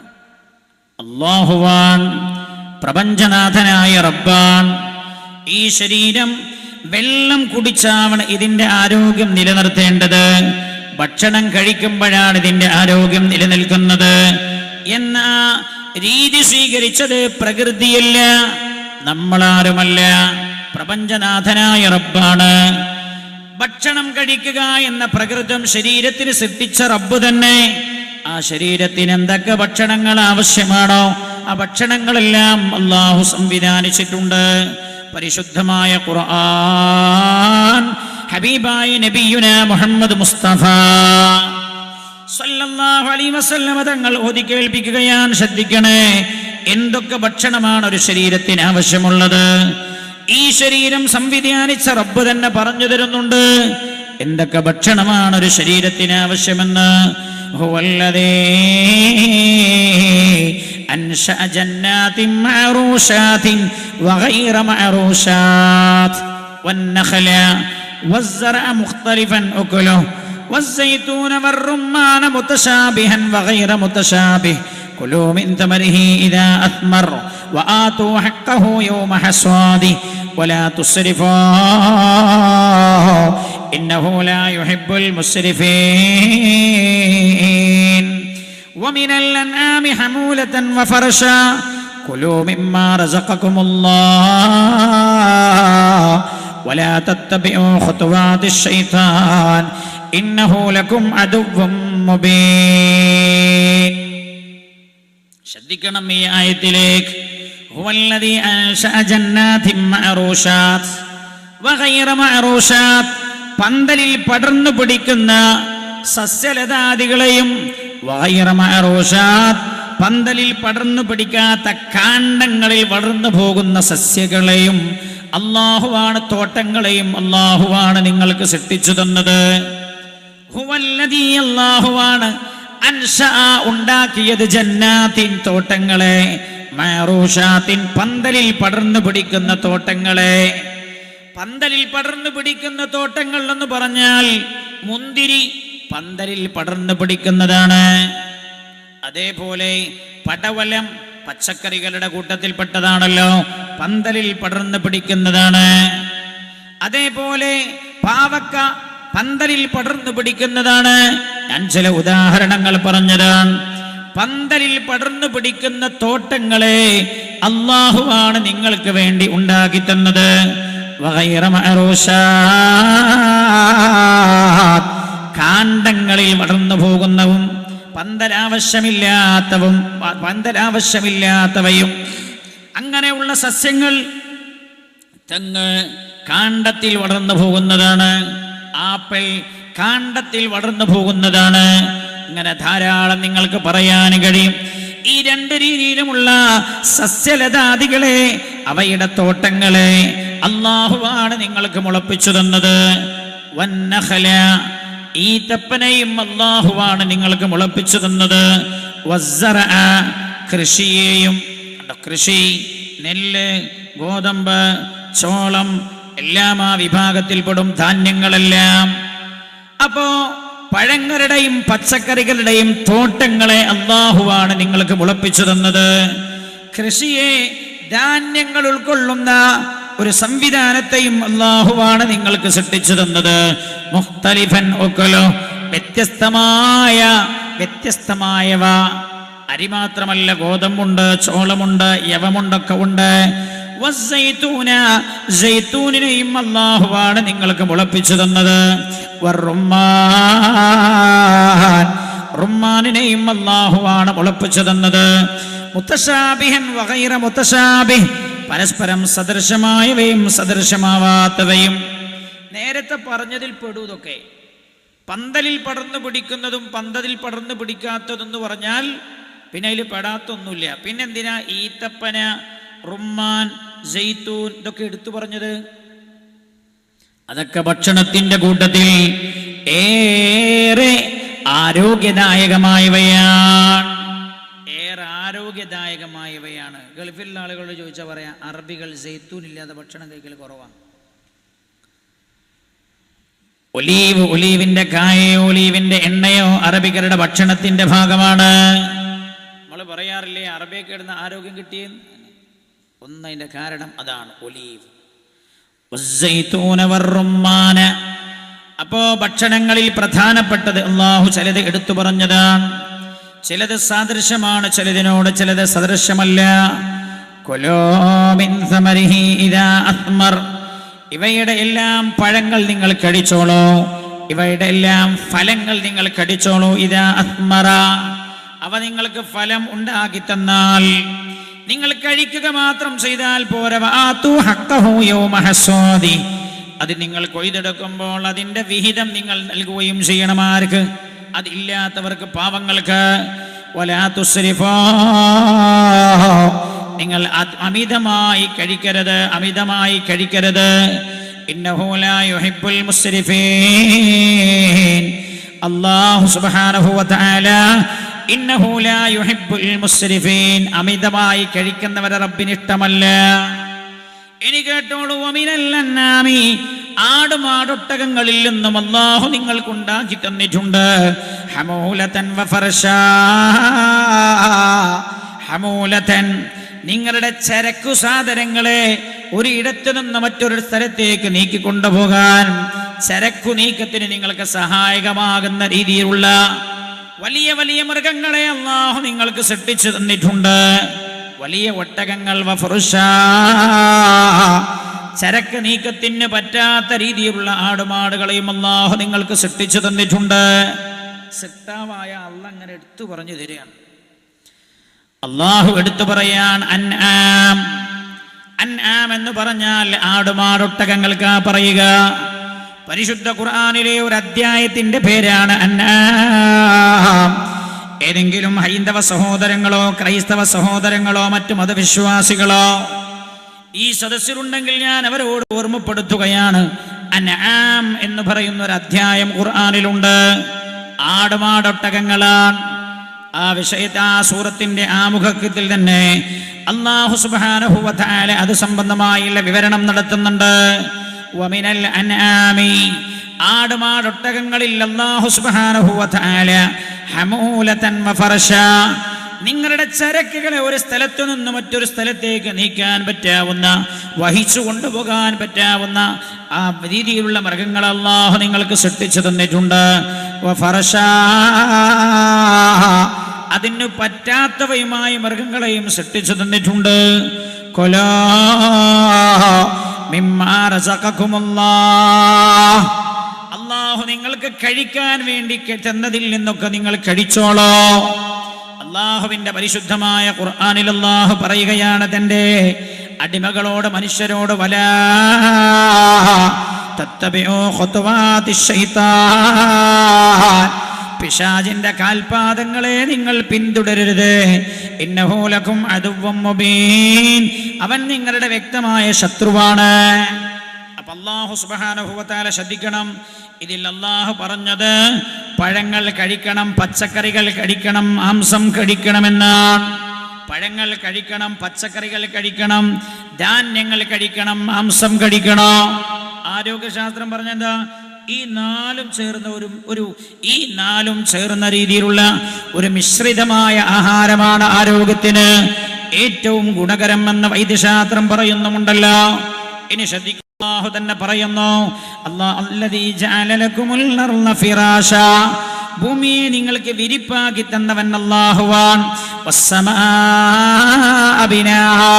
അല്ലാഹുവാൻ, പ്രപഞ്ചനാഥനായ റബ്ബാൻ. ഈ ശരീരം വെള്ളം കുടിച്ചാവണം ഇതിന്റെ ആരോഗ്യം നിലനിർത്തേണ്ടത്. ഭക്ഷണം കഴിക്കുമ്പോഴാണ് ഇതിന്റെ ആരോഗ്യം നിലനിൽക്കുന്നത് എന്ന രീതി സ്വീകരിച്ചത് പ്രകൃതിയല്ല, നമ്മളാരുമല്ല, പ്രപഞ്ചനാഥനായ റബ്ബാണ്. ഭക്ഷണം കഴിക്കുക എന്ന പ്രകൃതം ശരീരത്തിന് സൃഷ്ടിച്ച റബ്ബ് തന്നെ. ആ ശരീരത്തിന് എന്തൊക്കെ ഭക്ഷണങ്ങൾ ആവശ്യമാണോ ആ ഭക്ഷണങ്ങളെല്ലാം അല്ലാഹു സംവിധാനിച്ചിട്ടുണ്ട്. പരിശുദ്ധമായ ഖുർആൻ ഹബീബായ നബിയുനാ മുഹമ്മദ് മുസ്തഫ സല്ലല്ലാഹു അലൈഹി വസല്ലം തങ്ങൾ ഓതി കേൾപ്പിക്കുകയാണ്. ശ്രദ്ധിക്കണേ, എന്തൊക്കെ ഭക്ഷണമാണ് ഒരു ശരീരത്തിന് ആവശ്യമുള്ളത്. ഈ ശരീരം സംവിധാനിച്ച റബ്ബ് തന്നെ പറഞ്ഞു തരുന്നുണ്ട് എന്തൊക്കെ ഭക്ഷണമാണ് ഒരു ശരീരത്തിന് ആവശ്യമെന്ന്. ഹുവല്ലദീ അൻശഅ ജന്നാതിൻ മഅറൂശാതിൻ വഗൈറ മഅറൂശാത് വന്നഖല വസ്സറഅ മുഖ്തലിഫൻ ഉകുലുഹു والزيتون والرمان متشابها وغير متشابه كلوا من ثمره إذا أثمر وآتوا حقه يوم حصاده ولا تسرفوا إنه لا يحب المسرفين ومن الأنعام حمولة وفرشا كلوا مما رزقكم الله ولا تتبعوا خطوات الشيطان ഇന്നഹു ലക്കും അദുവ്വും മുബീൻ. ശ്രദ്ധിക്കണം ഈ ആയത്തിലേക്ക്. ഹുവല്ലദീ അൻശഅ ജന്നാതിൻ മഅറൂശാത് വഗൈറ മഅറൂശാത്, പന്തലിൽ പടർന്നു പിടിക്കുന്ന സസ്യലതാദികളെയും വഗൈറ മഅറൂശാത്, പന്തലിൽ പടർന്നു പിടിക്കാത്ത കാണ്ഡങ്ങളിൽ വളർന്നു പോകുന്ന സസ്യങ്ങളെയും അല്ലാഹുവാണ്, തോട്ടങ്ങളെയും അല്ലാഹുവാണ് നിങ്ങൾക്ക് സൃഷ്ടിച്ചു തന്നത്. ഹുവല്ലദീ, അല്ലാഹുവാണ്, അൻശഅ ഉണ്ടാക്കിയത്, ജന്നാത്തിൻ തോട്ടങ്ങളെ, മഅറൂശാത്തിൻ പന്തലിൽ പടർന്നു പിടിക്കുന്ന തോട്ടങ്ങളെ. പന്തലിൽ പടർന്നു പിടിക്കുന്ന തോട്ടങ്ങൾ എന്ന് പറഞ്ഞാൽ മുന്തിരി പന്തലിൽ പടർന്നു പിടിക്കുന്നതാണ്. അതേപോലെ പടവലം പച്ചക്കറികളുടെ കൂട്ടത്തിൽപ്പെട്ടതാണല്ലോ, പന്തലിൽ പടർന്നു പിടിക്കുന്നതാണ്. അതേപോലെ പാവക്ക പന്തലിൽ പടർന്നു പിടിക്കുന്നതാണ്. ഞാൻ ചില ഉദാഹരണങ്ങൾ പറഞ്ഞതാണ്. പന്തലിൽ പടർന്നു പിടിക്കുന്ന തോട്ടങ്ങളെ അല്ലാഹുവാണ് നിങ്ങൾക്ക് വേണ്ടി ഉണ്ടാക്കി തന്നത്. വഗൈറ മഅറൂശാത്, കാണ്ഡങ്ങളിൽ വളർന്നു പോകുന്നവും പന്തലാവശ്യമില്ലാത്തവയും അങ്ങനെയുള്ള സസ്യങ്ങൾ. തെങ്ങ് കാണ്ഡത്തിൽ വളർന്നു പോകുന്നതാണ്. ആപ്പിൾ കാണ്ഡത്തിൽ വളർന്നു പോകുന്നതാണ്. ഇങ്ങനെ ധാരാളം നിങ്ങൾക്ക് പറയാൻ കഴിയും. ഈ രണ്ട് രീതിയിലുമുള്ള സസ്യലതാദികളെ, അവയുടെ തോട്ടങ്ങളെ അല്ലാഹുവാണ് നിങ്ങൾക്ക് മുളപ്പിച്ചു തന്നത്. വന്നഖല, ഈത്തപ്പനയും അല്ലാഹുവാണ് നിങ്ങൾക്ക് മുളപ്പിച്ചു തന്നത്. വസ്സറഅ, കൃഷിയെയും. കൃഷി, നെല്ല്, ഗോതമ്പ്, ചോളം എല്ലാം ആ വിഭാഗത്തിൽപ്പെടും, ധാന്യങ്ങളെല്ലാം. അപ്പോ പഴങ്ങളുടെയും പച്ചക്കറികളുടെയും തോട്ടങ്ങളെ അല്ലാഹുവാണ് നിങ്ങൾക്ക് മുളപ്പിച്ചു തന്നത്. കൃഷിയെ, ധാന്യങ്ങൾ ഉൾക്കൊള്ളുന്ന ഒരു സംവിധാനത്തെയും അല്ലാഹുവാണ് നിങ്ങൾക്ക് സൃഷ്ടിച്ചു തന്നത്. മുഖ്തലിഫൻ ഉക്കലു, വ്യത്യസ്തമായവ. അരി മാത്രമല്ല, ഗോതമ്പുണ്ട്, ചോളമുണ്ട്, യവമുണ്ടൊക്കെ ഉണ്ട്. സൈത്തൂനെയും അല്ലാഹുവാണ് നിങ്ങൾക്ക് മുളപ്പിച്ചു തന്നത്. റുമ്മാനിനെയും അല്ലാഹുവാണ് മുളപ്പിച്ചു തന്നത്. മുതശാബിഹൻ വഗൈറ മുതശാബിഹ്, പരസ്പരം സദൃശമായവയും സദൃശമാവാത്തവയും. നേരത്തെ പറഞ്ഞതിൽ പെടുതൊക്കെ പന്തലിൽ പടർന്നു പിടിക്കുന്നതും പന്തലിൽ പടർന്നു പിടിക്കാത്തതെന്ന് പറഞ്ഞാൽ പിന്നെ അതിൽ പെടാത്തൊന്നുമില്ല. പിന്നെന്തിനാ ഈത്തപ്പന, റുമ്മാൻ, സൈത്തൂൻ ഇതൊക്കെ എടുത്തു പറഞ്ഞത്? അതൊക്കെ ഭക്ഷണത്തിന്റെ കൂട്ടത്തിൽ ഏറെ ആരോഗ്യദായകമായവയാണ്. ഗൾഫിലുള്ള ആളുകളോട് ചോദിച്ചാൽ പറയാം, അറബികൾ സൈത്തൂൻ ഇല്ലാതെ ഭക്ഷണം കഴിക്കൽ കുറവാണ്. ഒലീവിന്റെ കായയോ ഒലീവിന്റെ എണ്ണയോ അറബികളുടെ ഭക്ഷണത്തിന്റെ ഭാഗമാണ്. നമ്മൾ പറയാറില്ലേ, അറബിയൊക്കെ ഇടുന്ന ആരോഗ്യം കിട്ടിയ ഒന്നതിന്റെ കാരണം അതാണ്, ഒലീവ്. അപ്പോ ഭക്ഷണങ്ങളിൽ പ്രധാനപ്പെട്ടത് അല്ലാഹു ചിലത് എടുത്തു പറഞ്ഞതാണ്. ചിലത് സാദൃശ്യമാണ് ചിലതിനോട്, ചിലത് സദൃശ്യമല്ല. ഇവയുടെ എല്ലാം പഴങ്ങൾ നിങ്ങൾ കടിച്ചോളൂ, ഇവയുടെ എല്ലാം ഫലങ്ങൾ നിങ്ങൾ കടിച്ചോളൂ. ഇദാ അസ്മറ, അവ നിങ്ങൾക്ക് ഫലം ഉണ്ടാക്കി തന്നാൽ നിങ്ങൾ കഴിക്കുക മാത്രം ചെയ്താൽ പോരാ. അത് നിങ്ങൾ കൊയ്തെടുക്കുമ്പോൾ അതിന്റെ വിഹിതം നിങ്ങൾ നൽകുകയും ചെയ്യണം. ആർക്ക്? അതില്ലാത്തവർക്ക്, പാവങ്ങൾക്ക്. വലാ തുസ്രിഫൂ, നിങ്ങൾ അമിതമായി കഴിക്കരുത്. ഇന്നഹു ലാ യുഹിബ്ബുൽ മുസ്രിഫീൻ. അല്ലാഹു സുബ്ഹാനഹു വ തആല ഇന്നഹു ലാ യുഹിബ്ബുൽ മുസ്രിഫീൻ, അമിതമായി കഴിക്കുന്നവരെ റബ്ബിന് ഇഷ്ടമല്ല. ഇനി കേട്ടോളൂ, വമിനൽ അന്നാമി, ആടുമാടൊട്ടകങ്ങളിൽ നിന്നും അല്ലാഹു നിങ്ങൾക്കുണ്ടാക്കി തന്നിട്ടുണ്ട്. ഹമൂലതൻ വഫർശാ, ഹമൂലതൻ, നിങ്ങളുടെ ചരക്കു സാധനങ്ങളെ ഒരിടത്തു നിന്ന് മറ്റൊരു സ്ഥലത്തേക്ക് നീക്കിക്കൊണ്ടുപോകാൻ, ചരക്കു നീക്കത്തിന് നിങ്ങൾക്ക് സഹായകമാകുന്ന രീതിയിലുള്ള വലിയ വലിയ മൃഗങ്ങളെ അല്ലാഹു നിങ്ങൾക്ക് സൃഷ്ടിച്ചു തന്നിട്ടുണ്ട്. വലിയ ഒട്ടകങ്ങൾ. വഫർശാ, ചരക്ക് നീക്കത്തിന് പറ്റാത്ത രീതിയിലുള്ള ആടുമാടുകളെയും അല്ലാഹു നിങ്ങൾക്ക് സൃഷ്ടിച്ചു തന്നിട്ടുണ്ട്. സൃഷ്ടാവായ അല്ലാഹ് അങ്ങനെ എടുത്തു പറഞ്ഞു തരികയാണ്. അല്ലാഹു എടുത്തു പറയാൻ അൻആം. അൻആം എന്ന് പറഞ്ഞാൽ ആടുമാടൊട്ടകങ്ങൾക്ക് പറയുക. പരിശുദ്ധ ഖുർആനിലെ ഒരു അധ്യായത്തിന്റെ പേരാണ് അൻആം. ഏതെങ്കിലും ഹൈന്ദവ സഹോദരങ്ങളോ ക്രൈസ്തവ സഹോദരങ്ങളോ മറ്റു മതവിശ്വാസികളോ ഈ സദസ്സിലുണ്ടെങ്കിൽ ഞാൻ അവരോട് ഓർമ്മപ്പെടുത്തുകയാണ്, അൻആം എന്ന് പറയുന്ന ഒരു അധ്യായം ഖുർആനിലുണ്ട്. ആടുമാടൊട്ടകങ്ങളാണ്. ആ വിഷയത്തെ, ആ സൂറത്തിന്റെ ആമുഖത്തിൽ തന്നെ അല്ലാഹു സുബ്ഹാനഹു വ തആല അത് സംബന്ധമായുള്ള വിവരണം നടത്തുന്നുണ്ട്. വമിനൽ അൻആമി, ആടുമാടൊട്ടകങ്ങളിൽ അല്ലാഹു സുബ്ഹാനഹു വ തആല ഹമൂലതൻ വഫർശാ, നിങ്ങളുടെ ചരക്കുകളെ ഒരു സ്ഥലത്തു നിന്ന് മറ്റൊരു സ്ഥലത്തേക്ക് നീക്കാൻ പറ്റാവുന്ന, വഹിച്ചു കൊണ്ടുപോകാൻ പറ്റാവുന്ന ആ രീതിയിലുള്ള മൃഗങ്ങൾ അല്ലാഹു നിങ്ങൾക്ക് സൃഷ്ടിച്ചു തന്നിട്ടുണ്ട്. വഫർശാ, അതിന് പറ്റാത്തവയുമായ മൃഗങ്ങളെയും സൃഷ്ടിച്ചു തന്നിട്ടുണ്ട്. കുലൂ മിമ്മാ റസഖകുമുല്ലാഹ്, അല്ലാഹു നിങ്ങൾക്ക് കഴിക്കാൻ വേണ്ടി തന്നതിൽ നിന്നൊക്കെ നിങ്ങൾ കഴിച്ചോളോ. അല്ലാഹുവിന്റെ പരിശുദ്ധമായ ഖുർആനിൽ അല്ലാഹു പറയുകയാണ് തന്റെ അടിമകളോട്, മനുഷ്യരോട്, വലാ തത്തബിഉ ഖുതുവാതിശ് ശൈത്താൻ, പിശാചിന്റെ കാൽപാദങ്ങളെ നിങ്ങൾ പിന്തുടരരുത്. ഇന്നഹു ലകും അദുവ്വം മുബീൻ, അവൻ നിങ്ങളുടെ വ്യക്തമായ ശത്രുവാണ്. അപ്പൊ അല്ലാഹു സുബ്ഹാനഹു വ തആല ശ്രദ്ധിക്കണം. ഇതിൽ അല്ലാഹു പറഞ്ഞത് പഴങ്ങൾ കഴിക്കണം, പച്ചക്കറികൾ കഴിക്കണം, മാംസം കഴിക്കണമെന്നാണ്. പഴങ്ങൾ കഴിക്കണം, പച്ചക്കറികൾ കഴിക്കണം, ധാന്യങ്ങൾ കഴിക്കണം, മാംസം കഴിക്കണം. ആരോഗ്യശാസ്ത്രം പറഞ്ഞെന്താ? ഈ നാലും ചേർന്ന രീതിയിലുള്ള ഒരു മിശ്രിതമായ ആഹാരമാണ് ആരോഗ്യത്തിന് ഏറ്റവും ഗുണകരം എന്ന് വൈദ്യശാസ്ത്രം പറയുന്നുമുണ്ടല്ലോ. ഇനി ശ്രദ്ധിക്കുക, അല്ലാഹു തന്നെ പറയുന്നു, അല്ലദീ ജഅല ലക്കുമുൽ അർള ഫിറാശാ, ഭൂമിയെ നിങ്ങൾക്ക് വിരിപ്പാക്കി തന്നവൻ അല്ലാഹുവാൻ. വസ്സമാഅ ബിനാഹാ,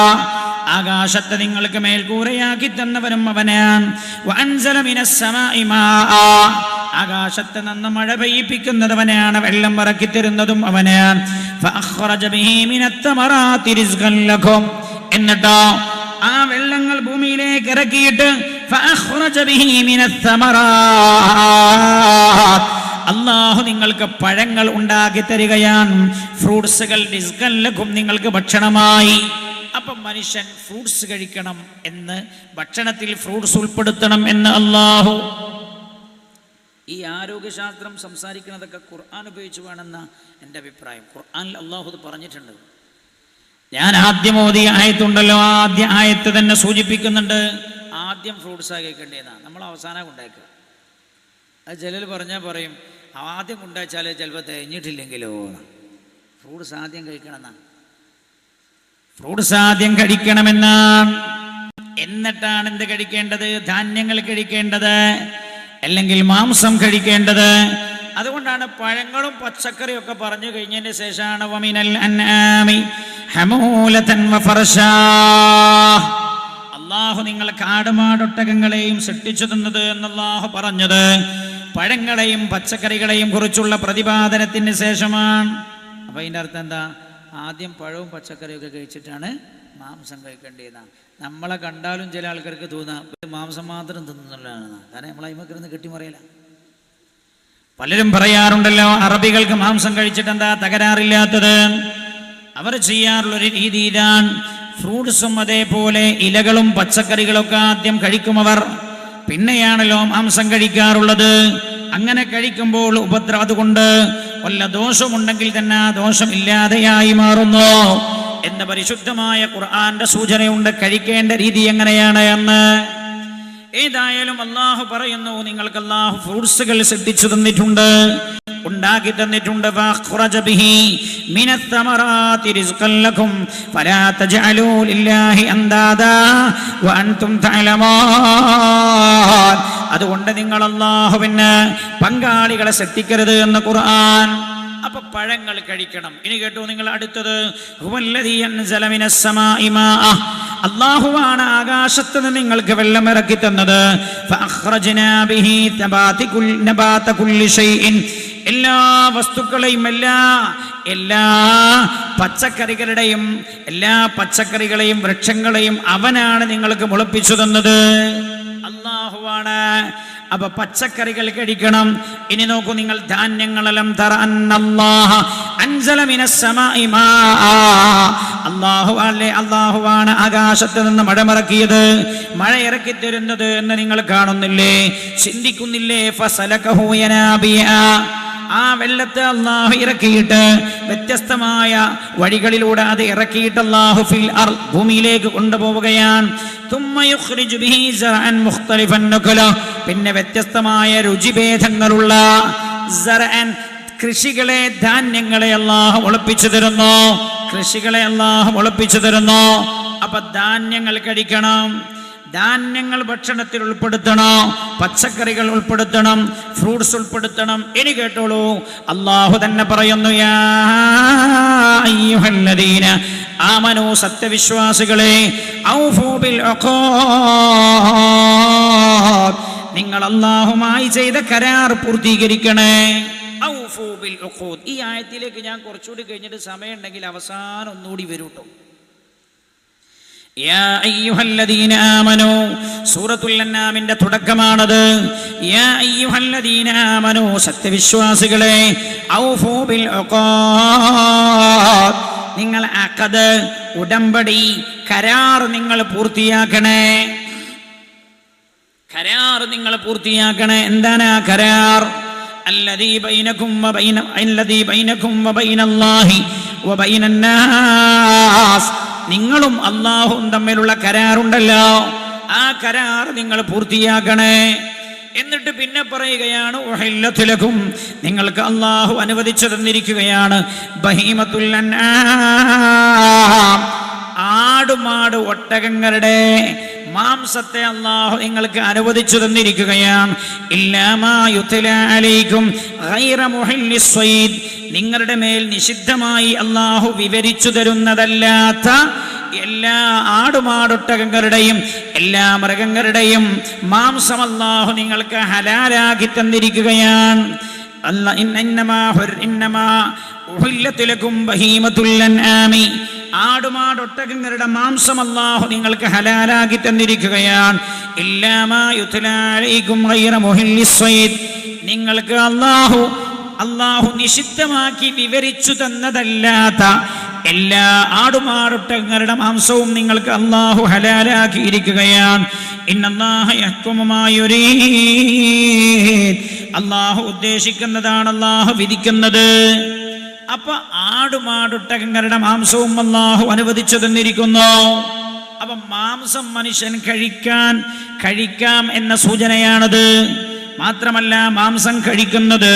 ആകാശത്തെ നിങ്ങൾക്ക് മേൽക്കൂരയാക്കി തന്നവനും അവനാൻ. വഅൻസല മിനസ് സമാഇ മാഅ, ആകാശത്ത് നിന്ന് മഴ പെയ്യിപ്പിക്കുന്നവനാണ്, വെള്ളം ഇറക്കി തരുന്നതും അവനാൻ. ഫഅഖ്റജ ബിഹി മിനത്ത് തമറാത്തി റിസ്ഖൻ ലക്കും, എന്നിട്ടോ ആ വെള്ളങ്ങൾ ഭൂമിയിലേക്ക് ഇറക്കിയിട്ട് ഫഅഖ്റജ ബിഹി മിനത്ത് തമറാത്ത്, അല്ലാഹു നിങ്ങൾക്ക് പഴങ്ങൾ ഉണ്ടാക്കി തരികയാണ്. ഫ്രൂട്ട്സുകൾ റിസ്ഖൻ ലക്കും, നിങ്ങൾക്ക് ഭക്ഷണമായി. അപ്പം മനുഷ്യൻ ഫ്രൂട്ട്സ് കഴിക്കണം എന്ന്, ഭക്ഷണത്തിൽ ഫ്രൂട്ട്സ് ഉൾപ്പെടുത്തണം എന്ന് അല്ലാഹു. ഈ ആരോഗ്യശാസ്ത്രം സംസാരിക്കുന്നതൊക്കെ ഖുർആൻ ഉപയോഗിച്ച് വേണമെന്ന എൻ്റെ അഭിപ്രായം. ഖുർആനിൽ അല്ലാഹു ഇത് പറഞ്ഞിട്ടുണ്ട്. ഞാൻ ആദ്യം ഓതിയ ആയത്തുണ്ടല്ലോ, ആദ്യ ആയത്ത് തന്നെ സൂചിപ്പിക്കുന്നുണ്ട് ആദ്യം ഫ്രൂട്ട്സാണ് കഴിക്കേണ്ടതെന്നാണ്. നമ്മൾ അവസാനം കൊണ്ടാക്കുക. അത് ചിലർ പറഞ്ഞാൽ പറയും ആദ്യം കൊണ്ടുവച്ചാൽ ചിലപ്പോൾ തേഞ്ഞിട്ടില്ലെങ്കിലോ. ഫ്രൂട്ട്സ് ആദ്യം കഴിക്കണമെന്നാണ്, ഫ്രൂട്ട്സ് ആദ്യം കഴിക്കണമെന്നാണ്. എന്നിട്ടാണ് എന്ത് കഴിക്കേണ്ടത്? ധാന്യങ്ങൾ കഴിക്കേണ്ടത്, അല്ലെങ്കിൽ മാംസം കഴിക്കേണ്ടത്. അതുകൊണ്ടാണ് പഴങ്ങളും പച്ചക്കറിയും ഒക്കെ പറഞ്ഞു കഴിഞ്ഞതിന് ശേഷമാണ് വമിനൽ അൻആമി ഹമൂലതൻ വഫർശാ, അല്ലാഹു നിങ്ങൾ കാടുമാടൊട്ടകങ്ങളെയും സൃഷ്ടിച്ചു തന്നത് എന്നല്ലാഹു പറഞ്ഞത് പഴങ്ങളെയും പച്ചക്കറികളെയും കുറിച്ചുള്ള പ്രതിപാദനത്തിന് ശേഷമാണ്. അപ്പൊ അതിൻ്റെ അർത്ഥം എന്താ? ആദ്യം പഴവും പച്ചക്കറിയൊക്കെ കഴിച്ചിട്ടാണ് മാംസം കഴിക്കേണ്ടതെന്നാണ്. നമ്മളെ കണ്ടാലും ചില ആൾക്കാർക്ക് തോന്നാം മാംസം മാത്രം തിന്നുന്നുള്ളതാണ്, കാരണം നമ്മൾ അയിമക്കിരുന്ന് കെട്ടിമറിയില്ല. പലരും പറയാറുണ്ടല്ലോ അറബികൾക്ക് മാംസം കഴിച്ചിട്ട് എന്താ തകരാറില്ലാത്തത്? അവർ ചെയ്യാറുള്ളൊരു രീതി ഇതാണ്, ഫ്രൂട്ട്സും അതേപോലെ ഇലകളും പച്ചക്കറികളൊക്കെ ആദ്യം കഴിക്കും അവർ, പിന്നെയാണല്ലോ മാംസം കഴിക്കാറുള്ളത്. അങ്ങനെ കഴിക്കുമ്പോൾ അതുകൊണ്ട് വല്ല ദോഷമുണ്ടെങ്കിൽ തന്നെ ആ ദോഷം ഇല്ലാതെയായി മാറുന്നു എന്ന പരിശുദ്ധമായ ഖുർആന്റെ സൂചനയുണ്ട് കഴിക്കേണ്ട രീതി എങ്ങനെയാണ് എന്ന്. ഏതായാലും അല്ലാഹു പറയുന്നു, നിങ്ങൾക്ക് അല്ലാഹു ഫ്രൂട്ട്സുകൾ സൃഷ്ടിച്ചു തന്നിട്ടുണ്ട്, ഉണ്ടാക്കി തന്നിട്ടുണ്ട്. ഫഖ്റജ ബിഹി മിനത്ത് തമറാത്തി റിസ്ഖൻ ലക്കും ഫലാ തജ്അലൂ ലില്ലാഹി അൻദാദാ വഅൻതും തഅലമൂൻ, അതുകൊണ്ട് നിങ്ങൾ അല്ലാഹുവിന് പങ്കാളികളെ സൃഷ്ടിക്കരുത് എന്ന് ഖുർആൻ. അപ്പൊ പഴങ്ങൾ കഴിക്കണം. ഇനി കേട്ടോ നിങ്ങൾ അടുത്തത്, ഹുവല്ലദീ അൻസല മിനസ് സമാഇ മാഅ, അല്ലാഹുവാണ് ആകാശത്ത് നിന്ന് നിങ്ങൾക്ക് വെള്ളം ഇറക്കി തന്നത്. ഫഅഖ്റജ്നാ ബിഹി നബാത കുല്ലി ഷൈഇൻ, എല്ലാ വസ്തുക്കളെയും എല്ലാ പച്ചക്കറികളെയും വൃക്ഷങ്ങളെയും അവനാണ് നിങ്ങൾക്ക് മുളപ്പിച്ചു തന്നത്, അല്ലാഹുവാണ്. അപ്പൊ പച്ചക്കറികൾ കഴിക്കണം. ഇനി നോക്കൂ നിങ്ങൾ, ധാന്യങ്ങളെല്ലാം തറ അന്നല്ലാഹ അൻസല മിനസ് സമാഇ മാഅ, അല്ലാഹുവാണ് ആകാശത്ത് നിന്ന് മഴമിറക്കിയത്, മഴ ഇറക്കി തരുന്നത് എന്ന് നിങ്ങൾ കാണുന്നില്ലേ, ചിന്തിക്കുന്നില്ലേ? ഫസലകഹു യനാബിയ, ആ വെള്ളത്തെ അല്ലാഹു ഇറക്കിയിട്ട് വ്യത്യസ്തമായ വഴികളിലൂടെ അത് ഇറക്കിയിട്ട് അല്ലാഹു ഫിൽ അർദ്, ഭൂമിയിലേക്ക് കൊണ്ടുപോവുകയാണ്. പിന്നെ വ്യത്യസ്തമായ രുചിഭേദങ്ങളുള്ള കൃഷികളെ, ധാന്യങ്ങളെ അല്ലാഹു മുളപ്പിച്ചു തരുന്നു. അപ്പൊ ധാന്യങ്ങൾ കഴിക്കണം, ധാന്യങ്ങൾ ഭക്ഷണത്തിൽ ഉൾപ്പെടുത്തണം, പച്ചക്കറികൾ ഉൾപ്പെടുത്തണം, ഫ്രൂട്ട്സ് ഉൾപ്പെടുത്തണം. ഇനി കേട്ടോളൂ, അല്ലാഹു തന്നെ പറയുന്നു, യാ അയ്യുഹല്ലദീന ആമനൂ, സത്യവിശ്വാസികളെ, ഔഫൂ ബിൽ ഉഖൂദ്, നിങ്ങൾ അല്ലാഹുമായി ചെയ്ത കരാർ പൂർത്തീകരിക്കണേ. ഔഫൂ ബിൽ ഉഖൂദ്. ഈ ആയത്തിലേക്ക് ഞാൻ കുറച്ചുകൂടി കഴിഞ്ഞിട്ട് സമയമുണ്ടെങ്കിൽ അവസാനം ഒന്നുകൂടി വരൂട്ടോ. യാ അയ്യുഹല്ലദീന ആമനൂ, സൂറത്തുൽ അൻആമിന്റെ തുടക്കമാണത്. യാ അയ്യുഹല്ലദീന ആമനൂ, സത്യവിശ്വാസികളെ, ഔഫൂ ബിൽ ഉഖൂദ്, നിങ്ങൾ അഖദ്, ഉടമ്പടി, കരാർ നിങ്ങൾ പൂർത്തിയാക്കണേ. എന്താണ് ആ കരാർ? അല്ലദീ ബൈനകും വബൈനല്ലാഹി വബൈനന്നാസ്, നിങ്ങളും അല്ലാഹുവും തമ്മിലുള്ള കരാറുണ്ടല്ലോ, ആ കരാർ നിങ്ങൾ പൂർത്തിയാക്കണേ. എന്നിട്ട് പിന്നെ പറയുകയാണ് ഉഹില്ലതു ലക്കും, നിങ്ങൾക്ക് അല്ലാഹു അനുവദിച്ചു തന്നിരിക്കുകയാണ് ബഹീമത്തുൽ അൻആം, ആടുമാട് ഒട്ടകങ്ങളുടെ മാംസത്തെ അല്ലാഹു നിങ്ങൾക്ക് അനുവദിച്ചു തന്നിരിക്കുകയാണ്. ഇല്ലാ മാ യുത്ലാ അലൈക്കും ഗൈറ മുഹില്ലിസ് സ്വൈദ്, നിങ്ങളുടെ മേൽ നിഷിദ്ധമായി അല്ലാഹു വിവരിച്ചു തരുന്നതല്ലാത്ത എല്ലാ ആടുമാടൊട്ടകങ്ങളുടെയും എല്ലാ മൃഗങ്ങളുടെയും മാംസം അല്ലാഹു നിങ്ങൾക്ക് ഹലാലാക്കി തന്നിരിക്കുകയാണ്. ഇന്നമാ ഉഹില്ലതു ലക്കും ബഹീമത്തുൽ അൻആമി, ആടുമാടൊട്ടകങ്ങളുടെ മാംസം അല്ലാഹു നിങ്ങൾക്ക് ഹലാലാക്കി തന്നിരിക്കുകയാണ്. ഇല്ലാ മാ യുത്ലാ അലൈക്കും ഗൈറ മുഹില്ലിസ് സ്വൈദ്, നിങ്ങൾക്ക് അല്ലാഹു നിഷിദ്ധമാക്കി വിവരിച്ചു തന്നതല്ലാത്ത എല്ലാ ആടുമാടൊട്ടകങ്ങളുടെ മാംസവും നിങ്ങൾക്ക് അല്ലാഹു ഹലാലാക്കിയിരിക്കുകയാണ്. ഇന്നല്ലാഹ യഹ്കുമു മാ യുരീദ്, അല്ലാഹു ഉദ്ദേശിക്കുന്നതാണ് അല്ലാഹു വിധിക്കുന്നത്. അപ്പൊ ആടുമാടൊട്ടകങ്ങളുടെ മാംസവും അല്ലാഹു അനുവദിച്ചു തന്നിരിക്കുന്നു. അപ്പൊ മാംസം മനുഷ്യൻ കഴിക്കാം എന്ന സൂചനയാണത്. മാത്രമല്ല മാംസം കഴിക്കുന്നത്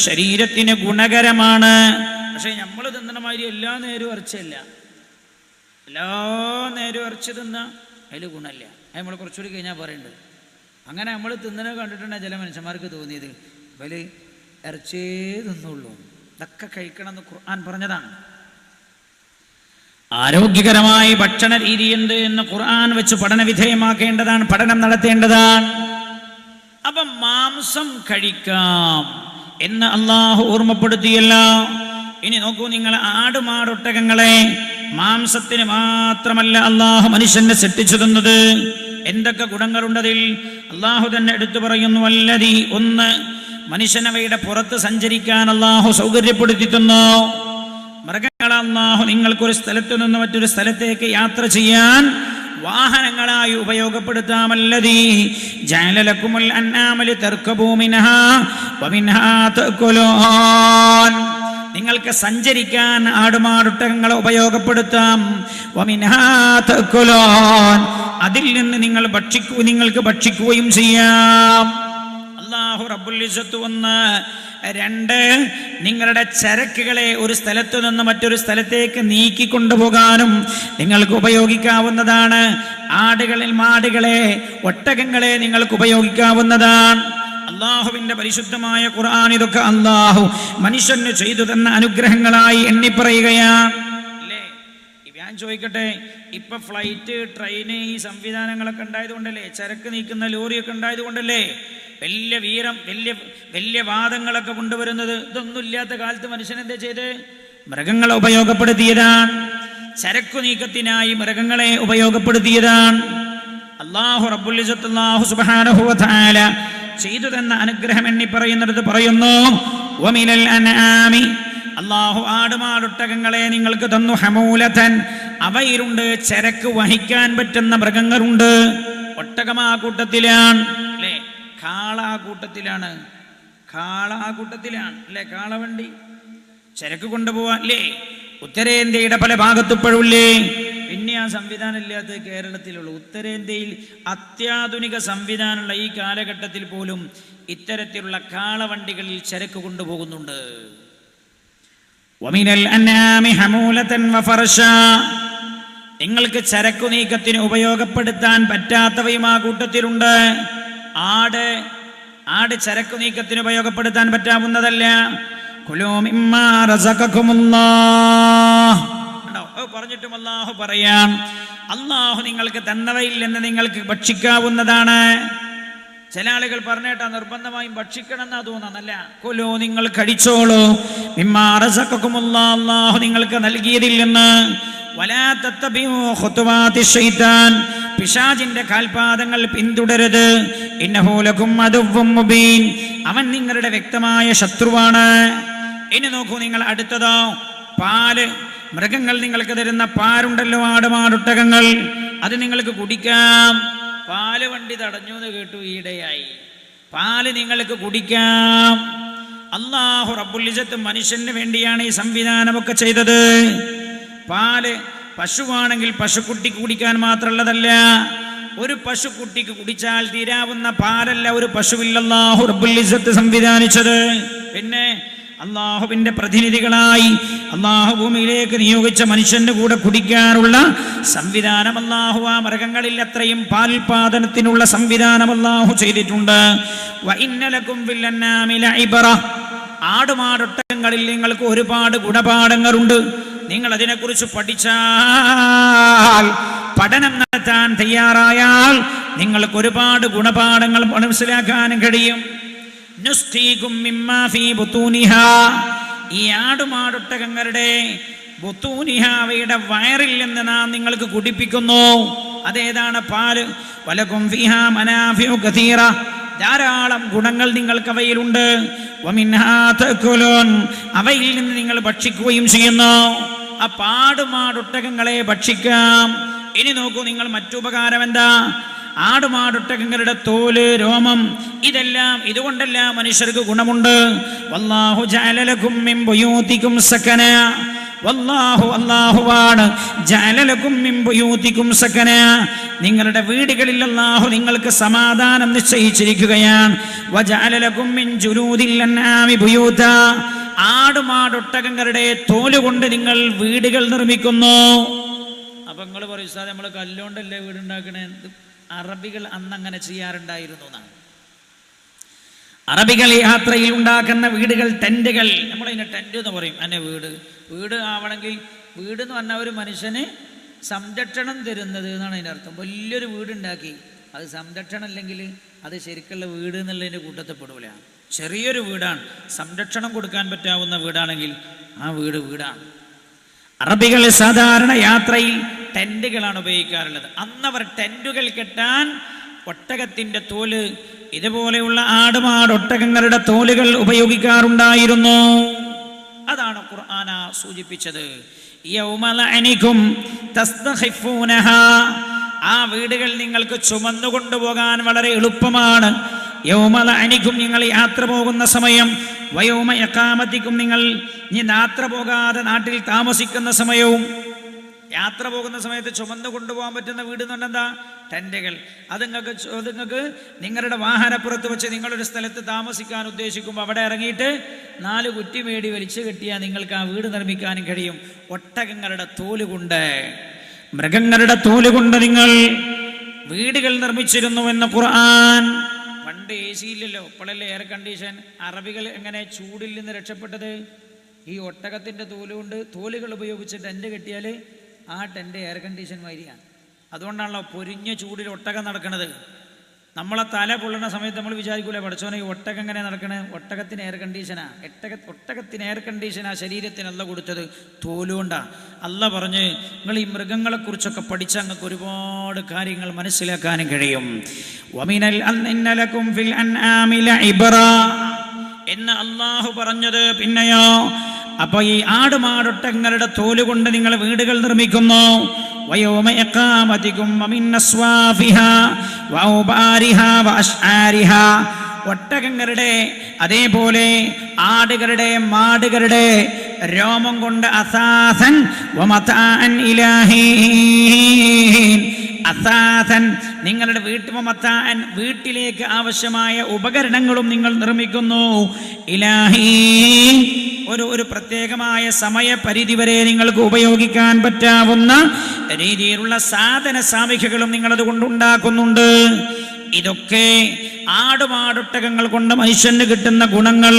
ശരീരത്തിന് ഗുണകരമാണ്. പക്ഷെ നമ്മൾ തിന്നണ മാതിരി എല്ലാ നേരവും ഇറച്ചല്ല, എല്ലാ നേരവും ഇറച്ചി തിന്ന അതിൽ ഗുണമില്ല. നമ്മൾ കുറച്ചുകൂടി കഴിഞ്ഞാൽ പറയേണ്ടത്. അങ്ങനെ നമ്മൾ തിന്നണ കണ്ടിട്ടുണ്ടെങ്കിൽ ചില മനുഷ്യന്മാർക്ക് തോന്നിയത് ഇവര് ഇറച്ചിയേ തിന്നുള്ളൂ, ഇതൊക്കെ കഴിക്കണമെന്ന് ഖുർആൻ പറഞ്ഞതാണ്. ആരോഗ്യകരമായ ഭക്ഷണ രീതി എന്ത് എന്ന് ഖുർആൻ വെച്ച് പഠന വിധേയമാക്കേണ്ടതാണ്, പഠനം നടത്തേണ്ടതാണ്. അപ്പം മാംസം കഴിക്കാം എന്ന് അല്ലാഹു ഓർമ്മപ്പെടുത്തിയല്ലോ. ഇനി നോക്കൂ, നിങ്ങൾ ആടുമാടൊട്ടകങ്ങളെ മാംസത്തിന് മാത്രമല്ല അല്ലാഹു മനുഷ്യനെ സൃഷ്ടിച്ചു തന്നത്. എന്തൊക്കെ ഗുണങ്ങളുണ്ടതിൽ അല്ലാഹു തന്നെ എടുത്തു പറയുന്നു. വല്ലദീ, ഒന്ന്, മനുഷ്യനവയുടെ പുറത്ത് സഞ്ചരിക്കാൻ അല്ലാഹു സൗകര്യപ്പെടുത്തി തന്നു. മൃഗങ്ങളെ അല്ലാഹു നിങ്ങൾക്കൊരു സ്ഥലത്തു നിന്ന് മറ്റൊരു സ്ഥലത്തേക്ക് യാത്ര ചെയ്യാൻ വാഹനങ്ങളായി ഉപയോഗപ്പെടുത്താമല്ലദീ ജഅല ലക്കുമുൽ അൻആമ ലിതർകബൂ മിൻഹാ വമിൻഹാ തഅകുലൂൻ, നിങ്ങൾക്ക് സഞ്ചരിക്കാൻ ആടുമാടൊട്ടകങ്ങളെ ഉപയോഗപ്പെടുത്താം. വമിൻഹാ തഅകുലൂൻ, അതിൽ നിന്ന് നിങ്ങൾക്ക് ഭക്ഷിക്കുകയും ചെയ്യാം. അല്ലാഹു റബ്ബുൽ ഇസ്സത്ത് ഒന്ന്. രണ്ട്, നിങ്ങളുടെ ചരക്കുകളെ ഒരു സ്ഥലത്തു നിന്ന് മറ്റൊരു സ്ഥലത്തേക്ക് നീക്കിക്കൊണ്ടുപോകാനും നിങ്ങൾക്ക് ഉപയോഗിക്കാവുന്നതാണ്. മാടുകളെ ഒട്ടകങ്ങളെ നിങ്ങൾക്ക് ഉപയോഗിക്കാവുന്നതാണ്. അല്ലാഹുവിന്റെ പരിശുദ്ധമായ ഖുർആൻ ഇതൊക്കെ അല്ലാഹു മനുഷ്യന് ചെയ്തു തന്ന അനുഗ്രഹങ്ങളായി എണ്ണിപ്പറയുകയാണ്. അല്ലേ? ഞാൻ ചോദിക്കട്ടെ, ഇപ്പൊ ഫ്ലൈറ്റ്, ട്രെയിന്, ഈ സംവിധാനങ്ങളൊക്കെ ഉണ്ടായതുകൊണ്ടല്ലേ, ചരക്ക് നീക്കുന്ന ലോറിയൊക്കെ ഉണ്ടായതുകൊണ്ടല്ലേ വലിയ വാദങ്ങളൊക്കെ കൊണ്ടുവരുന്നത്? ഇതൊന്നും ഇല്ലാത്ത കാലത്ത് മനുഷ്യൻ എന്താ ചെയ്ത്? മൃഗങ്ങളെ ഉപയോഗപ്പെടുത്തിയതാണ്. ചരക്കു നീക്കത്തിനായി മൃഗങ്ങളെ ഉപയോഗപ്പെടുത്തിയതാണ്. അല്ലാഹു റബ്ബുൽ ഇസ്സത്ത് അല്ലാഹു സുബ്ഹാനഹു വ തആല ചെയ്തു തന്ന അനുഗ്രഹം എണ്ണി പറയുന്നിടത്ത് പറയുന്നു, വമിനൽ അൻആമി, അല്ലാഹു ആടുമാടൊട്ടകങ്ങളെ നിങ്ങൾക്ക് തന്നു. ഹമൂലതൻ, അവയിലുണ്ട് ചരക്ക് വഹിക്കാൻ പറ്റുന്ന മൃഗങ്ങളുണ്ട്. ഒട്ടകമാ കൂട്ടത്തിലാണ്, അല്ലേ? കാളാകൂട്ടത്തിലാണ് അല്ലേ? കാളവണ്ടി ചരക്ക് കൊണ്ടുപോവാൻ അല്ലേ? ഉത്തരേന്ത്യയുടെ പല ഭാഗത്തുപ്പോഴില്ലേ? പിന്നെ ആ സംവിധാനം ഇല്ലാത്ത കേരളത്തിലുള്ളൂ. ഉത്തരേന്ത്യയിൽ അത്യാധുനിക സംവിധാനമുള്ള ഈ കാലഘട്ടത്തിൽ പോലും ഇത്തരത്തിലുള്ള കാളവണ്ടികളിൽ ചരക്ക് കൊണ്ടുപോകുന്നുണ്ട്. വമിനൽ അൻആമി ഹമൂലതൻ വഫർശ, നിങ്ങൾക്ക് ചരക്കു നീക്കത്തിന് ഉപയോഗപ്പെടുത്താൻ പറ്റാത്തവയും ആ കൂട്ടത്തിലുണ്ട്. ആട് ചരക്കു നീക്കത്തിന് ഉപയോഗപ്പെടുത്താൻ പറ്റാവുന്നതല്ല. കുലൂ മിമ്മാ റസഖകുമുല്ലാഹ്, പറഞ്ഞിട്ടും അല്ലാഹു പറയാം, അല്ലാഹു നിങ്ങൾക്ക് തന്നവയിൽ നിന്ന് നിങ്ങൾക്ക് ഭക്ഷിക്കാവുന്നതാണ്. ചില ആളുകൾ പറഞ്ഞേട്ടാ നിർബന്ധമായും ഭക്ഷിക്കണം എന്നാ തോന്നാന്നല്ല. കുലൂ, നിങ്ങൾ കഴിച്ചോളൂ. മിമ്മാ റസഖകുമുല്ലാഹ്, അല്ലാഹു നിങ്ങൾക്ക് നൽകിയതിൽ നിന്ന്. വലാ തത്തബിഉ ഖുതുവാതി ശൈത്താൻ, പിശാചിന്റെ കാൽപാദങ്ങൾ പിന്തുടരുത്. ഇന്നഹു ലകും അദുവ്വും മുബീൻ, അവൻ നിങ്ങളുടെ വ്യക്തമായ ശത്രുവാണ്. ഇനി നോക്കൂ, നിങ്ങൾ അടുത്തതോ, പാല്. മൃഗങ്ങൾ നിങ്ങൾക്ക് തരുന്ന പാലുണ്ടല്ലോ, ആടുമാടൊട്ടകങ്ങൾ, അത് നിങ്ങൾക്ക് കുടിക്കാം. പാല് വണ്ടി തടഞ്ഞു എന്ന് കേട്ടു ഈയിടെയായി. പാല് നിങ്ങൾക്ക് കുടിക്കാം. അല്ലാഹു റബ്ബുൽ ഇസ്സത്ത് മനുഷ്യന് വേണ്ടിയാണ് ഈ സംവിധാനമൊക്കെ ചെയ്തത്. പാല് പശുവാണെങ്കിൽ പശുക്കുട്ടി കുടിക്കാൻ മാത്രമുള്ളതല്ല, ഒരു പശുക്കുട്ടിക്ക് കുടിച്ചാൽ തീരാവുന്ന പാലല്ല ഒരു പശുവിൽ അല്ലാഹു റബ്ബുൽ ഇസ്സത്ത് സംവിധാനിച്ചത്. പിന്നെ അള്ളാഹുവിന്റെ പ്രതിനിധികളായി അള്ളാഹു ഭൂമിയിലേക്ക് നിയോഗിച്ച മനുഷ്യന്റെ കൂടെ കുടിക്കാനുള്ള സംവിധാനം അള്ളാഹു ആ മൃഗങ്ങളിൽ അത്രയും പാൽപാദനത്തിനുള്ള സംവിധാനം അള്ളാഹു ചെയ്തിട്ടുണ്ട്. വഇന്നലകും ഫിൽ അൻആമി ലഇബ്റ, ആടുമാടൊട്ടകങ്ങളിൽ നിങ്ങൾക്ക് ഒരുപാട് ഗുണപാഠങ്ങളുണ്ട്. നിങ്ങൾ അതിനെക്കുറിച്ച് പഠിച്ചാൽ, പഠനം നടത്താൻ തയ്യാറായാൽ നിങ്ങൾക്ക് ഒരുപാട് ഗുണപാഠങ്ങൾ മനസ്സിലാക്കാൻ കഴിയും. നുസ്ഖീകും മിമ്മാ ഫീ ബുതൂനിഹാ, ഈ ആടുമാടൊട്ടകങ്ങളുടെ ബുതൂനിഹാ, അവയുടെ വയറിൽ നിന്ന് നാം നിങ്ങൾക്ക് കുടിപ്പിക്കുന്നു. അതേതാണ്? പാല്. വലകും ഫീഹാ മനാഫിഉ കസീറ, ധാരാളം ഗുണങ്ങൾ നിങ്ങൾക്ക് അവയിലുണ്ട്. വമിൻഹാ തഅകുലൂൻ, അവയിൽ നിന്ന് നിങ്ങൾ ഭക്ഷിക്കുകയും ചെയ്യുന്നു. ആ ആടുമാടൊട്ടകങ്ങളെ ഭക്ഷിക്കാം. ഇനി നോക്കൂ, നിങ്ങൾ മറ്റുപകാരം എന്താ? ആടുമാടൊട്ടകങ്ങളുടെ തോല്, രോമം, ഇതുകൊണ്ടെല്ലാം മനുഷ്യർക്ക് ഗുണമുണ്ട്. വല്ലാഹു ജഅല ലകും മിൻ ബുയൂതികും സകന, വല്ലാഹു അല്ലാഹുവാണ് ജഅല ലകും മിൻ ബുയൂതികും സകന, നിങ്ങളുടെ വീടുകളിൽ അല്ലാഹു നിങ്ങൾക്ക് സമാധാനം നിശ്ചയിച്ചിരിക്കുകയാണ്. വജഅല ലകും മിൻ ജുലൂദിൽ അൻആമി ബുയൂത, ആടുമാടൊട്ടകങ്ങളുടെ തോല് കൊണ്ട് നിങ്ങൾ വീടുകൾ നിർമ്മിക്കുന്നു. അപ്പൊ നിങ്ങൾ പറയും, ഉസ്താദ് നമ്മൾ കല്ലുകൊണ്ടല്ലേ വീടുണ്ടാക്കണേ? അറബികൾ അന്ന് അങ്ങനെ ചെയ്യാറുണ്ടായിരുന്നു എന്നാണ്. അറബികൾ യാത്രയിൽ ഉണ്ടാക്കുന്ന വീടുകൾ, ടെന്റുകൾ, നമ്മളതിനെ ടെന്റ് എന്ന് പറയും. അതിനെ വീട് ആവണമെങ്കിൽ, വീട് എന്ന് പറഞ്ഞാൽ ഒരു മനുഷ്യന് സംരക്ഷണം തരുന്നത് എന്നാണ് അതിൻ്റെ അർത്ഥം. വലിയൊരു വീടുണ്ടാക്കി അത് സംരക്ഷണം അല്ലെങ്കിൽ അത് ശരിക്കുള്ള വീട് എന്നുള്ളതിൻ്റെ കൂട്ടത്തിൽ പെടൂല. ചെറിയൊരു വീടാണ്, സംരക്ഷണം കൊടുക്കാൻ പറ്റാവുന്ന വീടാണെങ്കിൽ ആ വീടാണ്. അറബികൾ സാധാരണ യാത്രയിൽ ടെന്റുകളാണ് ഉപയോഗിക്കാറുള്ളത്. അന്നവർ ടെന്റുകൾ കെട്ടാൻ ഒട്ടകത്തിന്റെ തോല്, ഇതുപോലെയുള്ള ആടുമാടൊട്ടകങ്ങളുടെ തോലുകൾ ഉപയോഗിക്കാറുണ്ടായിരുന്നു. അതാണ് ഖുർആന സൂചിപ്പിച്ചത്. യൗമ ലഅനികും തസ്തഖിഫൂനഹാ, ആ വീടുകൾ നിങ്ങൾക്ക് ചുമന്നു കൊണ്ടുപോകാൻ വളരെ എളുപ്പമാണ്. യൗമ ലഅനികും, നിങ്ങൾ യാത്ര പോകുന്ന സമയം. വയൗമ ഇഖാമതികും, നിങ്ങൾ യാത്ര പോകാതെ നാട്ടിൽ താമസിക്കുന്ന സമയവും. യാത്ര പോകുന്ന സമയത്ത് ചുമന്നു കൊണ്ടുപോകാൻ പറ്റുന്ന വീട് എന്ന് പറഞ്ഞാൽ എന്താ? ടെന്റുകൾ. അത് നിങ്ങൾക്ക് നിങ്ങളുടെ വാഹനപ്പുറത്ത് വെച്ച് നിങ്ങളൊരു സ്ഥലത്ത് താമസിക്കാൻ ഉദ്ദേശിക്കുമ്പോൾ അവിടെ ഇറങ്ങിയിട്ട് 4 കുറ്റി മേടി വലിച്ചു കെട്ടിയാൽ നിങ്ങൾക്ക് ആ വീട് നിർമ്മിക്കാനും കഴിയും. ഒട്ടകങ്ങളുടെ തോലുകൊണ്ട്, മൃഗങ്ങളുടെ തോലുകൊണ്ട് നിങ്ങൾ വീടുകൾ നിർമ്മിച്ചിരുന്നുവെന്ന് ഖുർആൻ. പണ്ട് AC ഇല്ലല്ലോ, ഇപ്പോഴല്ലേ എയർ കണ്ടീഷൻ. അറബികൾ എങ്ങനെ ചൂടിൽ നിന്ന് രക്ഷപ്പെട്ടത്? ഈ ഒട്ടകത്തിന്റെ തോലുകൾ ഉപയോഗിച്ച് ടെന്റ് കെട്ടിയാൽ ആ ടെന്റ് എയർ കണ്ടീഷൻ മാതിരിയാണ്. അതുകൊണ്ടാണല്ലോ പൊരിഞ്ഞ ചൂടിൽ ഒട്ടകം നടക്കുന്നത്. നമ്മളെ തല പൊള്ളുന്ന സമയത്ത് നമ്മൾ വിചാരിക്കൂലേ, പഠിച്ചോനെ ഈ ഒട്ടകം എങ്ങനെ നടക്കണേ? ഒട്ടകത്തിന് എയർ കണ്ടീഷനാ. ഒട്ടകത്തിന് എയർ കണ്ടീഷനാ ശരീരത്തിന് അല്ല കൊടുത്തത്, തോലുകൊണ്ടാ. അല്ല പറഞ്ഞ് നിങ്ങൾ ഈ മൃഗങ്ങളെക്കുറിച്ചൊക്കെ പഠിച്ചാൽ നിങ്ങൾക്ക് ഒരുപാട് കാര്യങ്ങൾ മനസ്സിലാക്കാനും കഴിയും. വമിനൽ അന്നലകും ഫിൽ അൻആമി ലഇബ്റ എന്ന് അല്ലാഹു പറഞ്ഞത്. പിന്നെയോ, അപ്പൊ ഈ ആടുമാടൊട്ടകങ്ങളുടെ തോല് കൊണ്ട് നിങ്ങൾ വീടുകൾ നിർമ്മിക്കുന്നു. വയൗമ ഇഖാമതികും വമിൻ അസ്വാഫിഹാ വഔബാരിഹാ വഅശ്ആരിഹാ, ഒട്ടകങ്ങളുടെ അതേപോലെ ആടുകളുടെ മാടുകളുടെ രോമം കൊണ്ട് അസാസൻ വമതാഅൻ ഇലാഹീൻ, അസാസൻ നിങ്ങളുടെ വീട്ടിലേക്ക് ആവശ്യമായ ഉപകരണങ്ങളും നിങ്ങൾ നിർമ്മിക്കുന്നു. ഇലാഹീൻ, ഒരു പ്രത്യേകമായ സമയപരിധി വരെ നിങ്ങൾക്ക് ഉപയോഗിക്കാൻ പറ്റാവുന്ന രീതിയിലുള്ള സാധന സാമഗ്രികളും നിങ്ങൾ അതുകൊണ്ട് ഉണ്ടാക്കുന്നുണ്ട്. ഇതൊക്കെ ആടുമാടൊട്ടകങ്ങൾ കൊണ്ട് മനുഷ്യന് കിട്ടുന്ന ഗുണങ്ങൾ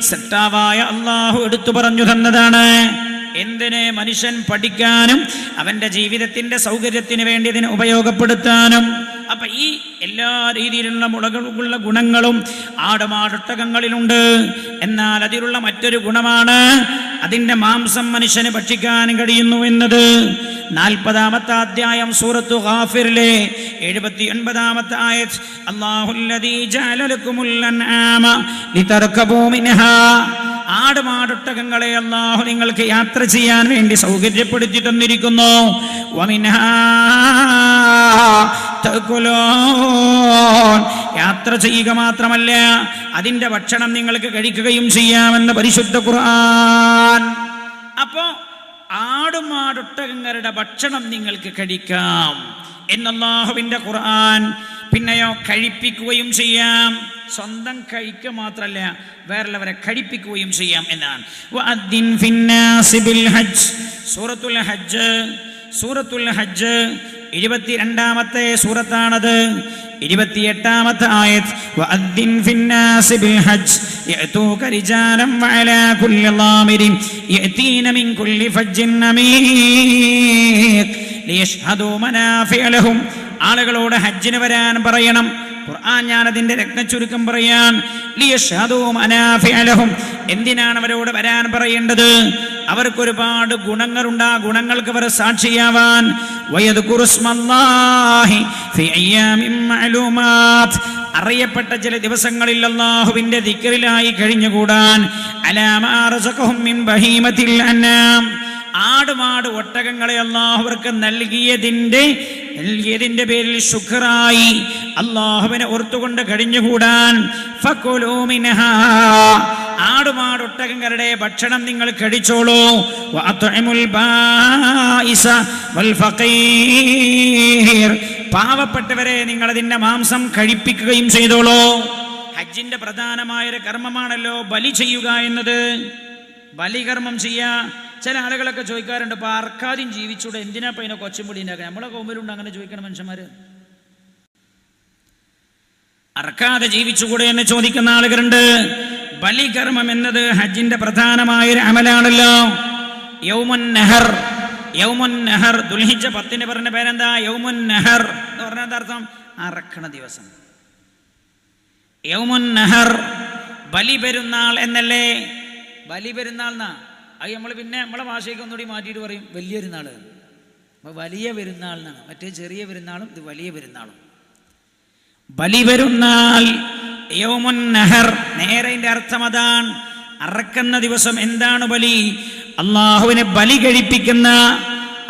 സൃഷ്ടാവായ അല്ലാഹു എടുത്തു പറഞ്ഞു തന്നതാണ്. എന്തിനെ? മനുഷ്യൻ പഠിക്കാനും അവന്റെ ജീവിതത്തിന്റെ സൗകര്യത്തിന് വേണ്ടി ഇതിനെ ഉപയോഗപ്പെടുത്താനും. അപ്പൊ ഈ എല്ലാ രീതിയിലുള്ള മുളകളുള്ള ഗുണങ്ങളും ആടുമാടൊട്ടകങ്ങളിലുണ്ട്. എന്നാൽ അതിലുള്ള മറ്റൊരു ഗുണമാണ് അതിന്റെ മാംസം മനുഷ്യന് ഭക്ഷിക്കാൻ കഴിയുന്നു എന്നത്. 40-ാമത്തെ അധ്യായം സൂറത്തു ഗാഫിറിലെ 79-ാമത്തെ ആയത്ത്, അല്ലാഹുല്ലദീ ജഅല ലക്കുമുൽ അൻആമ ലിതർകബൂ മിൻഹാ, ആടുമാടൊട്ടകങ്ങളെ അല്ലാഹു നിങ്ങൾക്ക് യാത്ര ചെയ്യാൻ വേണ്ടി സൗകര്യപ്പെടുത്തി തന്നിരിക്കുന്നു. വമിൻഹാ തഅകുലൂൻ, യാത്ര ചെയ്യുക മാത്രമല്ല അതിന്റെ ഭക്ഷണം നിങ്ങൾക്ക് കഴിക്കുകയും ചെയ്യാമെന്ന് പരിശുദ്ധ ഖുർആൻ. അപ്പോ ആടുമാടൊട്ടകങ്ങളുടെ ഭക്ഷണം നിങ്ങൾക്ക് കഴിക്കാം. എന്ന് അല്ലാഹുവിന്റെ ഖുർആൻ. പിന്നെയോ കഴിപ്പിക്കുകയും ചെയ്യാം. സ്വന്തം കഴിക്കുക മാത്രമല്ല, വേറുള്ളവരെ കഴിപ്പിക്കുകയും ചെയ്യാം എന്നാണ്. വഅദ്ദിൻ ഫിന്നാസി ബിൽ ഹജ്ജ്. സൂറത്തുൽ ഹജ്ജ് 22-ാമത്തെ സൂറത്താണത്. 28-ാമത്തെ ആയത്ത്. വഅദ്ദിൻ ഫിന്നാസി ബിൽ ഹജ്ജ് യഅതൂക റിജാലൻ വഅലാ കുല്ലി ളാമിരിൻ യഅതീന മിൻ കുല്ലി ഫജ്ജിൻ അമീഖ് ലിയശ്ഹദൂ മനാഫിഅ ലഹും. ആളുകളോട് ഹജ്ജിന് വരാൻ പറയണം. ഖുർആൻ ഞാൻ അതിന്റെ രത്നച്ചുരുക്കം പറയാൻ. ലിയശ്ഹദൂ മനാഫിഅ ലഹും. എന്തിനാണ് അവരോട് വരാൻ പറയേണ്ടത്? അവർക്കൊരുപാട് ഗുണങ്ങളുണ്ട്. ആ ഗുണങ്ങൾക്ക് അവർ സാക്ഷിയാവാൻ. വയദ്കുറുസ്മല്ലാഹി ഫി അയ്യാമിൻ മഅലൂമാത്ത്. അറിയപ്പെട്ട ചില ദിവസങ്ങളിൽ അല്ലാഹുവിന്റെ ദിക്റിലായി കഴിഞ്ഞുകൂടാൻ. അലാ മാ റസഖഹും മിൻ ബഹീമത്തിൽ അനാം. ആടുമാട് ഒട്ടകങ്ങളെ അല്ലാഹു അവർക്ക് നൽകിയതിന്റെ പേരിൽ ശുക്റായി അല്ലാഹുവിനെ ഓർത്തുകൊണ്ട് കഴിഞ്ഞുകൂടാൻ. ഫകുലൂ മിൻഹാ. ആടുമാട് ഒട്ടകങ്ങളുടെ ഭക്ഷണം നിങ്ങൾ കഴിച്ചോളൂ. വഅത്ഇമുൽ ബായിസ വൽ ഫഖീർ. പാവപ്പെട്ടവരെ നിങ്ങൾ അതിന്റെ മാംസം കഴിപ്പിക്കുകയും ചെയ്തോളൂ. ഹജ്ജിന്റെ പ്രധാനമായൊരു കർമ്മമാണല്ലോ ബലി ചെയ്യുക എന്നത്. ബലികർമ്മം ചെയ്യാ. ചില ആളുകളൊക്കെ ചോദിക്കാറുണ്ട്, ഇപ്പൊ അർക്കാദ്യം ജീവിച്ചൂടെ, എന്തിനാ ഇപ്പൊ അതിനെ കൊച്ചുംപൊടി ഉണ്ടാക്കുക? നമ്മളെ കോമ്പിലുണ്ട് അങ്ങനെ ചോദിക്കണം മനുഷ്യന്മാര്. അർക്കാതെ ജീവിച്ചുകൂടെ എന്ന് ചോദിക്കുന്ന ആളുകളുണ്ട്. ബലികർമ്മം എന്നത് ഹജ്ജിന്റെ പ്രധാനമായൊരു അമലാണല്ലോ. യൗമുൻ നഹർ. യൗമുൻ നഹർ ദുൽഹിജ്ജ 10 പറഞ്ഞ പേരെന്താ? യൗമുൻ നഹർ എന്ന് പറഞ്ഞ എന്താ അർത്ഥം? അറക്കണ ദിവസം. യൗമുൻ നഹർ ബലി പെരുന്നാൾ എന്നല്ലേ? ബലി പെരുന്നാൾ എന്നാ. അത് നമ്മൾ പിന്നെ നമ്മളെ ഭാഷയ്ക്ക് ഒന്നുകൂടി മാറ്റിയിട്ട് പറയും വലിയ പെരുന്നാൾ. അപ്പൊ വലിയ പെരുന്നാൾ എന്നാണ്. മറ്റേ ചെറിയ പെരുന്നാളും ഇത് വലിയ പെരുന്നാളും. ബലി പെരുന്നാൾ യൗമുൻ നഹർ. നേരന്റെ അർത്ഥം അതാണ്. അറക്കുന്ന ദിവസം. എന്താണ് ബലി? അള്ളാഹുവിനെ ബലി കഴിപ്പിക്കുന്ന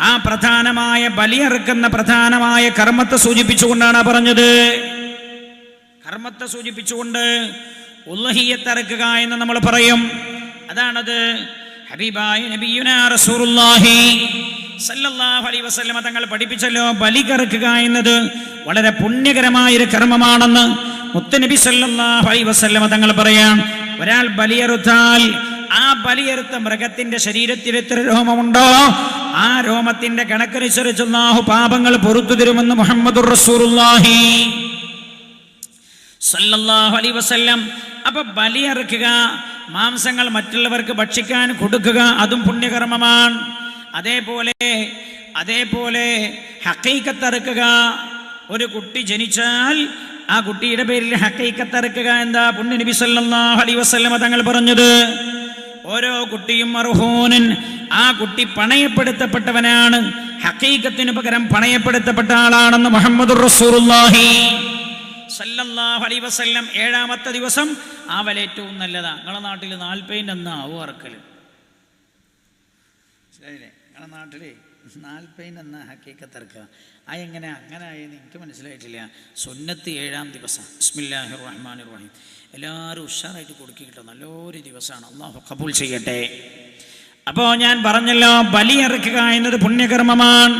ആ പ്രധാനമായ ബലി അറുക്കുന്ന പ്രധാനമായ കർമ്മത്തെ സൂചിപ്പിച്ചുകൊണ്ടാണ് പറഞ്ഞത്. കർമ്മത്തെ സൂചിപ്പിച്ചുകൊണ്ട് ഉളഹിയ്യത്ത് അറുക്കുക എന്ന് നമ്മൾ പറയും. അതാണത്. ഹബീബായ നബിയുനാ റസൂലുള്ളാഹി സല്ലല്ലാഹു അലൈഹി വസല്ലം തങ്ങൾ പഠിപ്പിച്ചല്ലോ, ബലി അറുക്കുക എന്നത് വളരെ പുണ്യകരമായൊരു കർമ്മമാണെന്ന്. മുത്തുനബി സല്ലല്ലാഹു അലൈഹി വസല്ലം തങ്ങൾ പറയാം, ഒരാൾ ബലിയറുത്താൽ ആ ബലിയറുത്ത മൃഗത്തിന്റെ ശരീരത്തിൽ എത്ര രോമമുണ്ടോ ആ രോമത്തിന്റെ കണക്കനുസരിച്ച് അല്ലാഹു പാപങ്ങൾ പൊറുത്തു തരുമെന്ന് മുഹമ്മദുർ റസൂലുള്ളാഹി സല്ലല്ലാഹു അലൈഹി വസല്ലം. അപ്പൊ ബലിയറുക്കുക, മാംസങ്ങൾ മറ്റുള്ളവർക്ക് ഭക്ഷിക്കാൻ കൊടുക്കുക, അതും പുണ്യകർമ്മമാണ്. അതേപോലെ ഹഖീഖത്ത് അറുക്കുക. ഒരു കുട്ടി ജനിച്ചാൽ ആ കുട്ടിയുടെ പേരിൽ ഹഖീഖത്ത് അറുക്കുക. എന്താ പുണ്യ നബി സല്ലല്ലാഹു അലൈഹി വസല്ലം തങ്ങൾ പറഞ്ഞത്? ഓരോ കുട്ടിയും മർഹൂനൻ. ആ കുട്ടി പണയപ്പെടുത്തപ്പെട്ടവനാണ്. ഹഖീഖത്തിന് പകരം പണയപ്പെടുത്തപ്പെട്ട ആളാണെന്ന് മുഹമ്മദുർ റസൂലുള്ളാഹി സല്ലല്ലാഹു അലൈഹി വസല്ലം. 7ാമത്തെ ദിവസം ആവൽ ഏറ്റവും നല്ലതാ. നിങ്ങളുടെ നാട്ടിൽ 40 എന്നാവും അറക്കല്. മനസ്സിലായില്ലേ? നിങ്ങളുടെ നാട്ടില് 40 എന്നാ ഹഖീഖത്ത് അറുക്കുക. എങ്ങനെ അങ്ങനെ ആയെന്ന് എനിക്ക് മനസ്സിലായിട്ടില്ല. സുന്നത്ത് 7ാം ദിവസം. ബിസ്മില്ലാഹിർ റഹ്മാനിർ റഹീം. എല്ലാവരും ഉഷാറായിട്ട് കൊടുക്കിട്ടോ. നല്ലൊരു ദിവസമാണ്. അല്ലാഹു ഖബൂൽ ചെയ്യട്ടെ. അപ്പോൾ ഞാൻ പറഞ്ഞല്ലോ, ബലി അറുക്കുക എന്നത് പുണ്യകർമ്മമാണ്.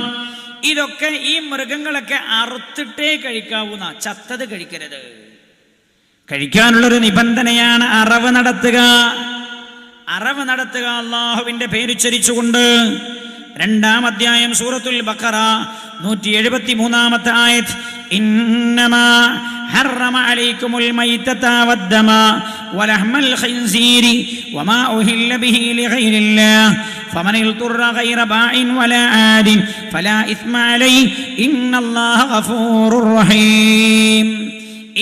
ഇതൊക്കെ ഈ മൃഗങ്ങളൊക്കെ അറുത്തിട്ടേ കഴിക്കാവുന്ന, ചത്തത് കഴിക്കരുത്. കഴിക്കാനുള്ളൊരു നിബന്ധനയാണ് അറവ് നടത്തുക. അറവ് നടത്തുക അല്ലാഹുവിന്റെ പേരുച്ചരിച്ചുകൊണ്ട്. 2ാം അധ്യായം സൂറത്തുൽ ബഖറ 173-ാമത്തെ ആയത്ത്. ഇന്നമാ ഹറമ അലൈക്കുമുൽ മൈതത വദ്ദമ വലഹ്മൽ ഖിൻസീരി വമാ ഉഹില്ല ബിഹി ലിഗൈരില്ലാഹ് ഫമൻ ഇൽതുറ ഗൈറ ബാഇൻ വലാ ആദിൻ ഫലാ ഇസ്മ അലൈഹി ഇന്നല്ലാഹ ഗഫൂറുർ റഹീം.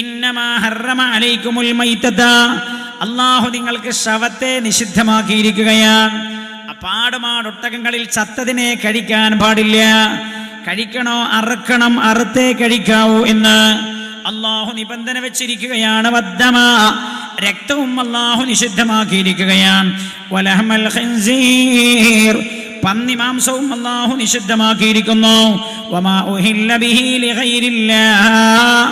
ഇന്നമാ ഹറമ അലൈക്കുമുൽ മൈതത. അല്ലാഹു നിങ്ങൾക്ക് ശവത്തെ നിഷിദ്ധമാക്കിയിരിക്കുകയാണ്. പാടുമാടൊട്ടകങ്ങളിൽ ചത്തതിനെ കഴിക്കാൻ പാടില്ല. കഴിക്കണോ അറുക്കണം, അറുത്തേ കഴിക്കാവൂ എന്ന് അല്ലാഹു നിബന്ധന വെച്ചിരിക്കുകയാണ്. വദ്ദമ, രക്തവും അല്ലാഹു നിഷിദ്ധമാക്കിയിരിക്കുകയാണ്. വലഹ്മൽ ഖിൻസീർ, പന്നി മാംസവും അല്ലാഹു നിഷിദ്ധമാക്കിയിരിക്കുന്നു. വമാ ഉഹില്ല ബിഹി ലിഗൈരില്ലാഹ്,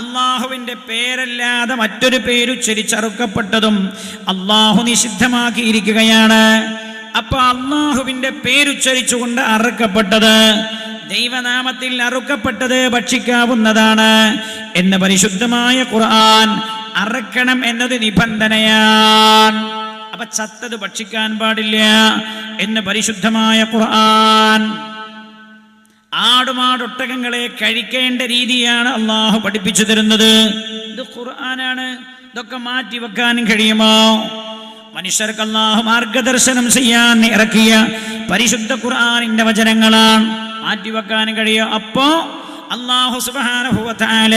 അല്ലാഹുവിന്റെ പേരല്ലാതെ മറ്റൊരു പേരുച്ചരിച്ചറുക്കപ്പെട്ടതും അല്ലാഹു നിഷിദ്ധമാക്കിയിരിക്കുകയാണ്. അപ്പൊ അള്ളാഹുവിന്റെ പേരുച്ചരിച്ചുകൊണ്ട് അറുക്കപ്പെട്ടത് ദൈവനാമത്തിൽ അറുക്കപ്പെട്ടത് ഭക്ഷിക്കാവുന്നതാണ് എന്ന് പരിശുദ്ധമായ ഖുർആൻ. അറക്കണം എന്നത് നിബന്ധനയാണ്. അപ്പൊ ചത്തത് ഭക്ഷിക്കാൻ പാടില്ല എന്ന് പരിശുദ്ധമായ ഖുർആൻ. ആടുമാടൊട്ടകങ്ങളെ കഴിക്കേണ്ട രീതിയാണ് അള്ളാഹു പഠിപ്പിച്ചു തരുന്നത്. ഇത് ഖുർആനാണ്. ഇതൊക്കെ മാറ്റി വെക്കാനും കഴിയുമോ? മനുഷ്യർക്ക് അള്ളാഹു മാർഗദർശനം ചെയ്യാൻ ഇറക്കിയ പരിശുദ്ധ ഖുർആനിന്റെ വചനങ്ങളാണ്. മാറ്റിവെക്കാനും കഴിയോ? അപ്പോ അള്ളാഹു സുബ്ഹാനഹു വ തആല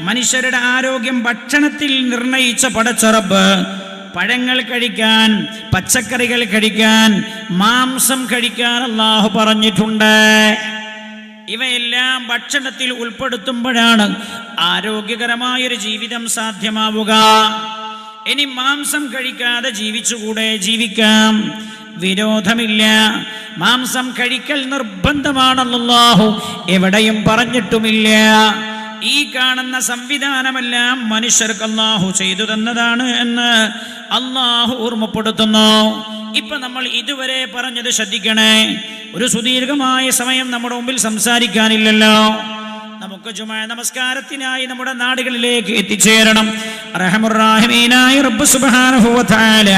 മനുഷ്യരുടെ ആരോഗ്യം ഭക്ഷണത്തിൽ നിർണയിച്ച പടച്ച റബ്ബ് പഴങ്ങൾ കഴിക്കാൻ, പച്ചക്കറികൾ കഴിക്കാൻ, മാംസം കഴിക്കാൻ അള്ളാഹു പറഞ്ഞിട്ടുണ്ട്. ഇവയെല്ലാം ഭക്ഷണത്തിൽ ഉൾപ്പെടുത്തുമ്പോഴാണ് ആരോഗ്യകരമായൊരു ജീവിതം സാധ്യമാവുക. ഇനി മാംസം കഴിക്കാതെ ജീവിച്ചുകൂടെ? ജീവിക്കാം, വിരോധമില്ല. മാംസം കഴിക്കൽ നിർബന്ധമാണെന്ന് അല്ലാഹു എവിടെയും പറഞ്ഞിട്ടുമില്ല. ഈ കാണുന്ന സംവിധാനമെല്ലാം മനുഷ്യർക്ക് അല്ലാഹു ചെയ്തു തന്നതാണ് എന്ന് അല്ലാഹു ഓർമ്മപ്പെടുത്തുന്നു. ഇപ്പൊ നമ്മൾ ഇതുവരെ പറഞ്ഞത് ശ്രദ്ധിക്കണേ. ഒരു സുദീർഘമായ സമയം നമ്മുടെ മുമ്പിൽ സംസാരിക്കാനില്ലല്ലോ. നമുക്ക് ജുമാ നമസ്കാരത്തിനായി നമ്മുടെ നാടുകളിലേക്ക് എത്തിച്ചേരണം. അർഹമുർ റഹീമീനായ റബ്ബ് സുബ്ഹാനഹു വ തആല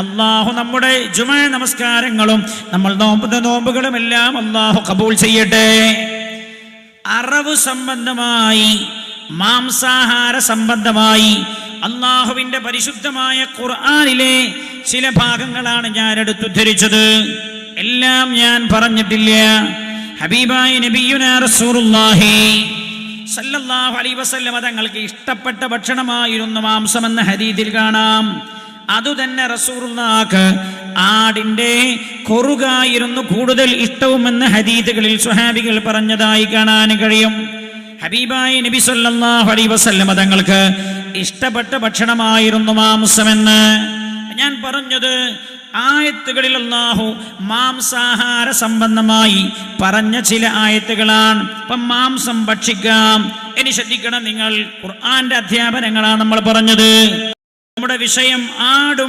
അല്ലാഹു നമ്മുടെ ജുമാ നമസ്കാരങ്ങളും നമ്മൾ നോമ്പുകളും എല്ലാം അല്ലാഹു കബൂൽ ചെയ്യട്ടെ. അറവ് സംബന്ധമായി, മാംസാഹാര സംബന്ധമായി അല്ലാഹുവിന്റെ പരിശുദ്ധമായ ഖുർആനിലെ ചില ഭാഗങ്ങളാണ് ഞാൻ എടുത്തുദ്ധരിച്ചത്. എല്ലാം ഞാൻ പറഞ്ഞിട്ടില്ല. ഹബീബായ നബിയുനാ റസൂലുള്ളാഹി സല്ലല്ലാഹു അലൈഹി വസല്ലം തങ്ങൾക്ക് ഇഷ്ടപ്പെട്ട ഭക്ഷണമായിരുന്നു മാംസം എന്ന ഹദീസിൽ കാണാം. അതുതന്നെ റസൂലുള്ളാഹിക്ക് ആടിന്റെ കൊറുകായിരുന്നു കൂടുതൽ ഇഷ്ടവുമെന്ന് ഹദീസുകളിൽ സ്വഹാബികൾ പറഞ്ഞതായി കാണാൻ കഴിയും. ഹബീബായ നബി സല്ലല്ലാഹു അലൈഹി വസല്ലം തങ്ങൾക്ക് ഇഷ്ടപ്പെട്ട ഭക്ഷണമായിരുന്നു മാംസമെന്ന് ഞാൻ പറഞ്ഞത്. ആയത്തുകളിൽ അല്ലാഹു മാംസാഹാര സംബന്ധമായി പറഞ്ഞ ചില ആയത്തുകളാണ്. അപ്പം മാംസം ഭക്ഷിക്കാം. ഇനി ശ്രദ്ധിക്കണം നിങ്ങൾ, ഖുർആന്റെ അധ്യാപനങ്ങളാണ് നമ്മൾ പറഞ്ഞത്. നമ്മുടെ വിഷയം ആടും